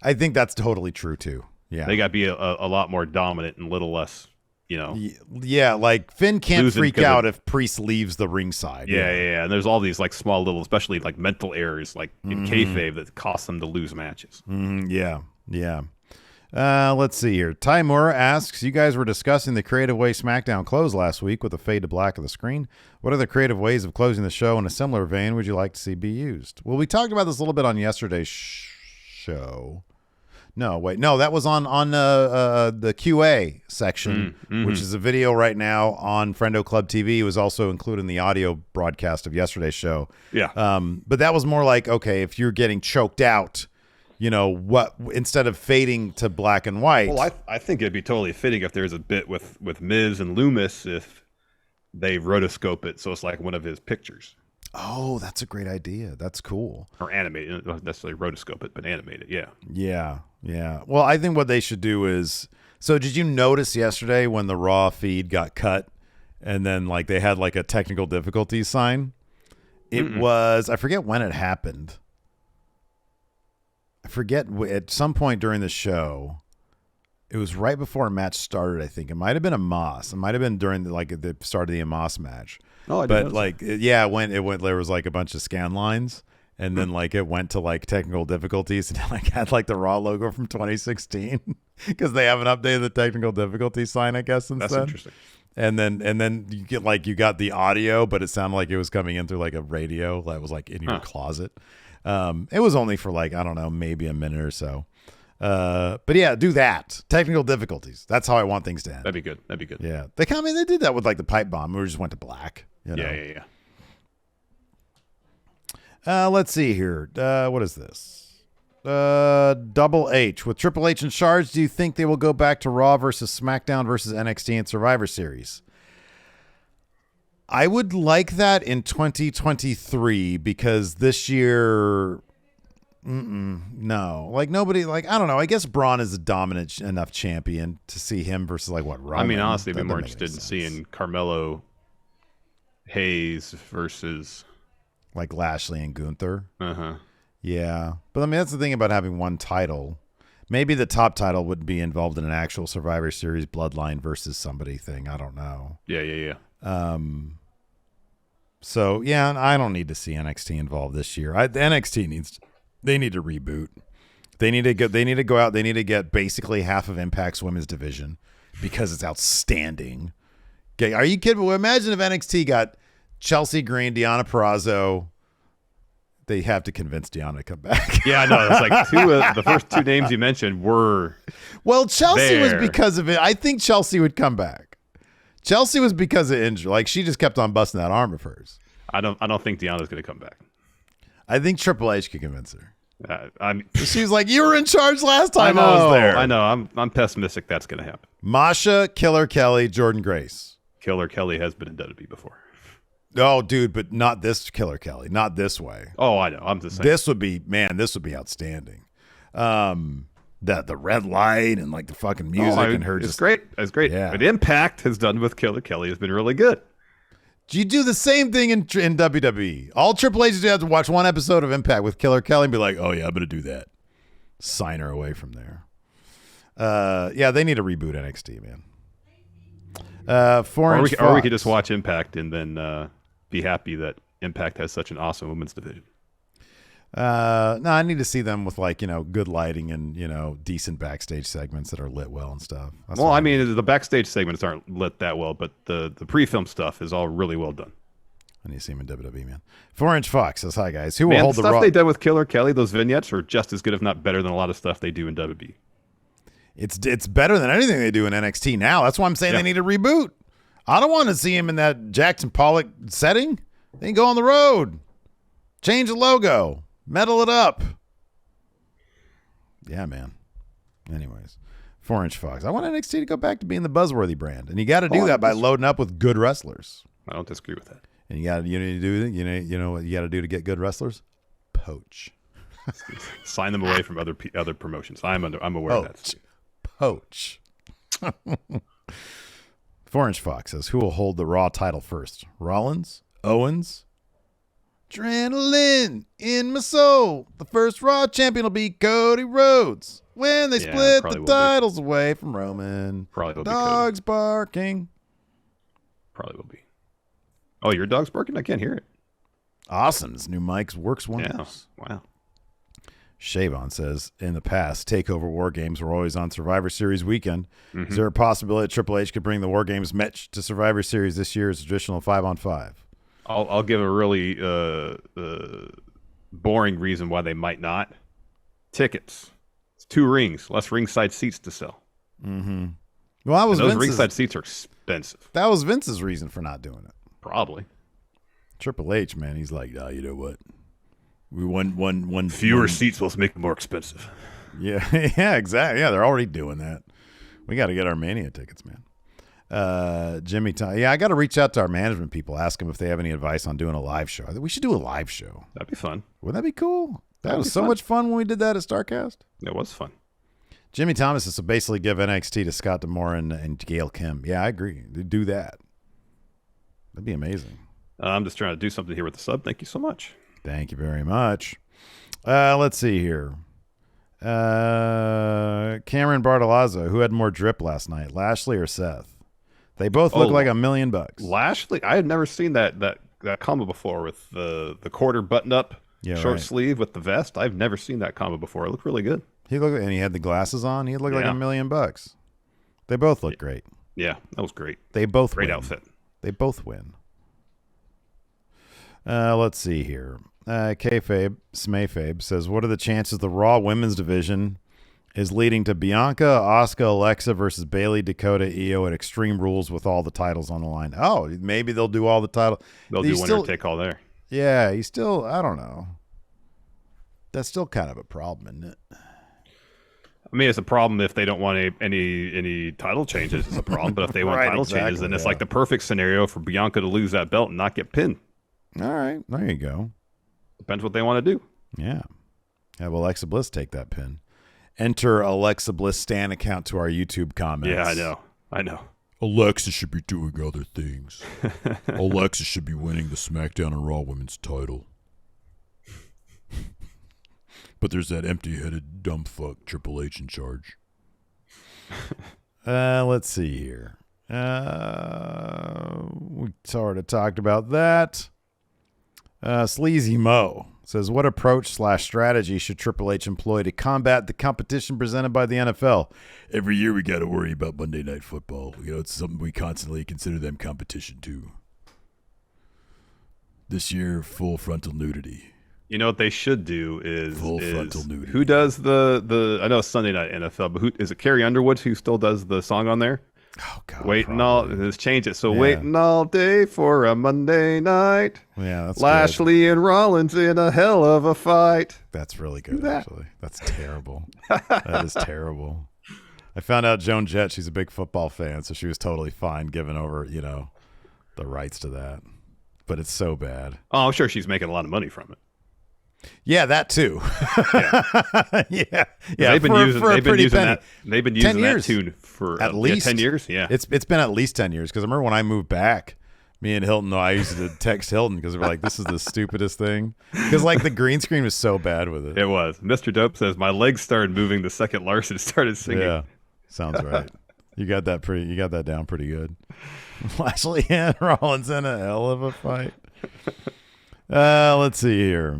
I think that's totally true too. Yeah. They got to be a lot more dominant and a little less, Yeah, like Finn can't freak out if Priest leaves the ringside. Yeah. And there's all these like small little, especially like mental errors like in kayfabe that cost them to lose matches. Yeah. Let's see here. Ty Moore asks, you guys were discussing the creative way SmackDown closed last week with the fade to black of the screen. What other creative ways of closing the show in a similar vein would you like to see be used? Well, we talked about this a little bit on yesterday's show. No, wait. No, that was on the QA section, which is a video right now on Friendo Club TV. It was also included in the audio broadcast of yesterday's show. Yeah. But that was more like, okay, if you're getting choked out, what instead of fading to black and white. Well, I think it'd be totally fitting if there's a bit with Miz and Loomis if they rotoscope it so it's like one of his pictures. Oh, that's a great idea. That's cool. Or animated, not necessarily rotoscope it, but animated. Yeah. Yeah. Well, I think what they should do is. So, did you notice yesterday when the Raw feed got cut, and then like they had like a technical difficulties sign? It was, I forget when it happened. I forget, at some point during the show, It was right before a match started, I think. It might have been a Moss. It might have been during the start of the Moss match. Oh, I but didn't like, it went. There was like a bunch of scan lines, and then like it went to like technical difficulties, and like had like the Raw logo from 2016 because they haven't updated the technical difficulty sign, I guess. Since That's then. interesting. And then you got the audio, but it sounded like it was coming in through like a radio that was like in your closet. It was only for like, I don't know, maybe a minute or so. But yeah, do that. Technical difficulties. That's how I want things to end. That'd be good. Yeah. They did that with like the pipe bomb. We just went to black. You know? Yeah. Let's see here. What is this? Double H. With Triple H in charge, do you think they will go back to Raw versus SmackDown versus NXT and Survivor Series? I would like that in 2023 because this year, no. Like nobody, like, I don't know. I guess Braun is a dominant enough champion to see him versus like what, Roman? I mean, honestly, I'd be more interested in seeing Carmelo Hayes versus like Lashley and Gunther. Uh-huh. Yeah. But I mean, that's the thing about having one title. Maybe the top title would be involved in an actual Survivor Series bloodline versus somebody thing. I don't know. Yeah. So yeah, I don't need to see NXT involved this year. The NXT they need to reboot. They need to go out. They need to get basically half of Impact's women's division because it's outstanding. Okay, are you kidding? Well, imagine if NXT got Chelsea Green, Deonna Purrazzo. They have to convince Deonna to come back. Yeah, I know. It's like the first two names you mentioned were. Well, Chelsea there. was because of it. I think Chelsea would come back. Chelsea was because of injury. Like she just kept on busting that arm of hers. I don't think Deonna's going to come back. I think Triple H could convince her. She was like, "You were in charge last time I was there." I know. I'm pessimistic that's going to happen. Masha, Killer Kelly, Jordan Grace. Killer Kelly has been in WWE before. Oh, dude, but not this Killer Kelly. Not this way. Oh, I know. I'm just saying. This would be outstanding. The red light and like the fucking music and her it's just great. It's great. Yeah. What Impact has done with Killer Kelly has been really good. You do the same thing in WWE. All Triple H's do have to watch one episode of Impact with Killer Kelly and be like, "Oh yeah, I'm gonna do that." Sign her away from there. Yeah, they need to reboot NXT, man. Or we could just watch Impact and then be happy that Impact has such an awesome women's division. No, I need to see them with like, good lighting and, decent backstage segments that are lit well and stuff. Well, I mean, the backstage segments aren't lit that well, but the pre-film stuff is all really well done. I need to see him in WWE, man. 4-Inch Fox says, "Hi, guys. Who will Man, hold the the stuff Raw?" they did with Killer Kelly, those vignettes are just as good, if not better, than a lot of stuff they do in WWE. It's better than anything they do in NXT now. That's why I'm saying they need to reboot. I don't want to see him in that Jackson Pollock setting. They can go on the road. Change the logo. Metal it up. Yeah, man. Anyways, 4-Inch Fox. I want NXT to go back to being the buzzworthy brand, and you got to do that by loading up with good wrestlers. I don't disagree with that. And you need to do you know what you got to do to get good wrestlers? Poach. Sign them away from other promotions. I'm aware of that. Poach. 4-Inch Fox says, "Who will hold the Raw title first? Rollins? Owens? Adrenaline in my soul. The first Raw champion will be Cody Rhodes when they split the titles away from Roman. Probably will Dogs barking. Probably will be. Oh, your dog's barking? I can't hear it. Awesome. This new mic works wonders." Yeah. Wow. Shavon says, "In the past, TakeOver War Games were always on Survivor Series weekend. Mm-hmm. Is there a possibility that Triple H could bring the War Games match to Survivor Series this year as a traditional 5-on-5? I'll give a really boring reason why they might not. Tickets. It's 2 rings, less ringside seats to sell. Mm-hmm. Well, those ringside seats are expensive. That was Vince's reason for not doing it. Probably. Triple H, man, he's like, "You know what? We won fewer seats will make it more expensive." Yeah, yeah, exactly. Yeah, they're already doing that. We got to get our Mania tickets, man. Jimmy Tom. Yeah, I got to reach out to our management people, ask them if they have any advice on doing a live show. I think we should do a live show. That'd be fun. Wouldn't that be cool? That was so much fun when we did that at StarCast. It was fun. Jimmy Thomas is to basically give NXT to Scott D'Amore and Gail Kim. Yeah, I agree. Do that. That'd be amazing. I'm just trying to do something here with the sub. Thank you so much. Thank you very much. Let's see here. Cameron Bartolazzo, who had more drip last night, Lashley or Seth? They both look like $1 million. Lashley, I had never seen that combo before with the quarter button up short sleeve with the vest. I've never seen that combo before. It looked really good. And he had the glasses on. He looked like $1 million. They both look great. Yeah, that was great. They both great win. Outfit. They both win. Let's see here. Kayfabe, Smayfabe says, what are the chances the Raw women's division is leading to Bianca, Asuka, Alexa versus Bayley, Dakota, Io at Extreme Rules with all the titles on the line? Oh, maybe they'll do all the titles. They'll do winner take all there. Yeah, I don't know. That's still kind of a problem, isn't it? I mean, it's a problem if they don't want any title changes. It's a problem, but if they want title changes, then it's like the perfect scenario for Bianca to lose that belt and not get pinned. All right, there you go. Depends what they want to do. Yeah. Have Alexa Bliss take that pin. Enter Alexa Bliss Stan account to our YouTube comments. Yeah, I know. Alexa should be doing other things. Alexa should be winning the SmackDown and Raw Women's title. But there's that empty-headed dumb fuck Triple H in charge. Let's see here. We sort of talked about that. Sleazy Mo says, what approach/strategy should Triple H employ to combat the competition presented by the NFL? Every year we got to worry about Monday Night Football. It's something we constantly consider them competition too. This year, full frontal nudity. You know what they should do is full frontal nudity. Who does the I know it's Sunday Night NFL, but who is it? Carrie Underwood who still does the song on there? Oh God! Let's change it. So waiting all day for a Monday night. Yeah, that's Lashley good. and Rollins in a hell of a fight. That's really good, actually. That's terrible. That is terrible. I found out Joan Jett, she's a big football fan, so she was totally fine giving over, the rights to that. But it's so bad. Oh, I'm sure she's making a lot of money from it. Yeah, that too. yeah. They've been using that. They've been using that tune for at least 10 years. Yeah, it's been at least 10 years. Because I remember when I moved back, me and Hilton, I used to text Hilton because we're like, "This is the stupidest thing." Because the green screen was so bad with it. It was. Mr. Dope says my legs started moving the second Larson started singing. Yeah, sounds right. You got that down pretty good. Lashley and Rollins in a hell of a fight. Let's see here.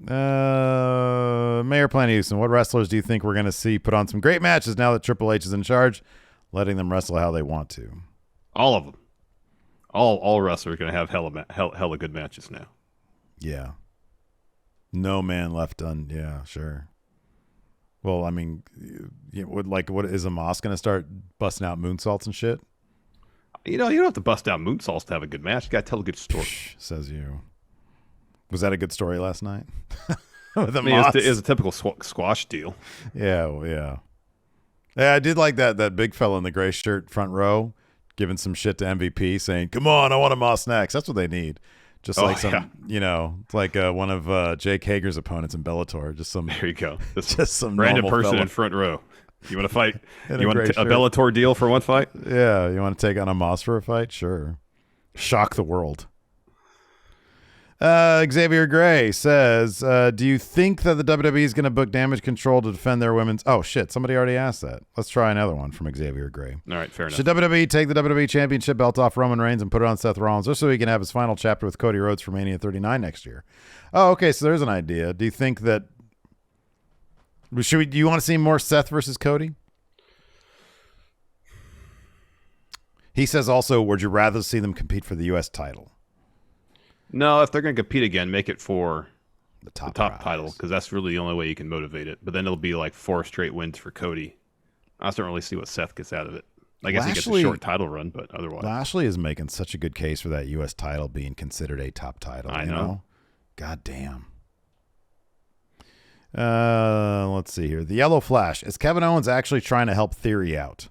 Mayor Planet Houston, what wrestlers do you think we're going to see put on some great matches now that Triple H is in charge, letting them wrestle how they want to? All of them. All wrestlers are going to have hella good matches now. Yeah. No man left yeah, sure. Well, I mean, what is Amos going to start busting out moonsaults and shit? You don't have to bust out moonsaults to have a good match. You got to tell a good story. Says you. Was that a good story last night? With it was a typical squash deal. Yeah, yeah. Yeah, I did like that big fella in the gray shirt front row giving some shit to MVP saying, "Come on, I want a Moss next." That's what they need. Just like like one of Jake Hager's opponents in Bellator. Just some. There you go. Just some random person fella in front row. You want to fight? You want a Bellator deal for one fight? Yeah. You want to take on a Moss for a fight? Sure. Shock the world. Xavier Gray says, do you think that the WWE is going to book Damage Control to defend their women's... Oh, shit. Somebody already asked that. Let's try another one from Xavier Gray. All right, fair enough. Should WWE take the WWE Championship belt off Roman Reigns and put it on Seth Rollins just so he can have his final chapter with Cody Rhodes for Mania 39 next year? Oh, okay. So there's an idea. Do you think that... Do you want to see more Seth versus Cody? He says also, would you rather see them compete for the U.S. title? No, if they're going to compete again, make it for the top title, because that's really the only way you can motivate it. But then it'll be like 4 straight wins for Cody. I just don't really see what Seth gets out of it. I guess he gets a short title run, but otherwise. Lashley is making such a good case for that U.S. title being considered a top title. I know. God damn. Let's see here. The Yellow Flash. Is Kevin Owens actually trying to help Theory out?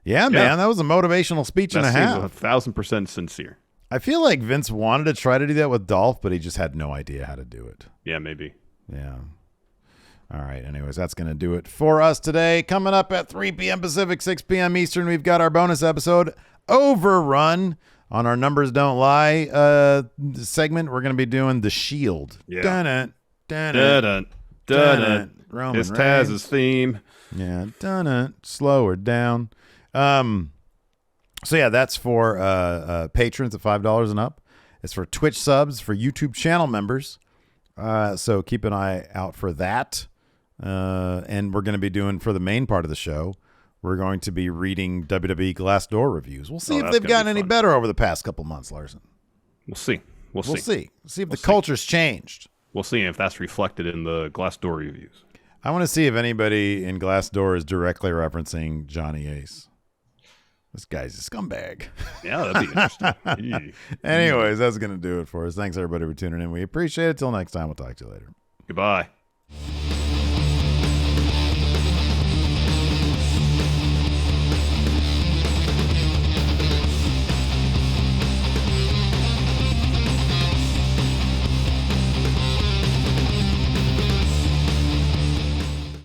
Yeah, man. That was a motivational speech and a half. 1,000% sincere. I feel like Vince wanted to try to do that with Dolph, but he just had no idea how to do it. Yeah, maybe. Yeah. All right. Anyways, that's going to do it for us today. Coming up at 3 p.m. Pacific, 6 p.m. Eastern, we've got our bonus episode, Overrun, on our Numbers Don't Lie segment. We're going to be doing The Shield. Yeah. Dun-dun, dun-dun, Dun it. Roman It's Reigns. Taz's theme. Yeah, done it. Slow her down. So yeah, that's for patrons at $5 and up. It's for Twitch subs, for YouTube channel members. So keep an eye out for that. And we're going to be doing, for the main part of the show, we're going to be reading WWE Glassdoor reviews. We'll see if they've gotten any better over the past couple months, Larson. We'll see. We'll see. See if the culture's changed. We'll see if that's reflected in the Glassdoor reviews. I want to see if anybody in Glassdoor is directly referencing Johnny Ace. This guy's a scumbag. Yeah, that'd be interesting. Anyways, that's going to do it for us. Thanks, everybody, for tuning in. We appreciate it. Till next time, we'll talk to you later. Goodbye.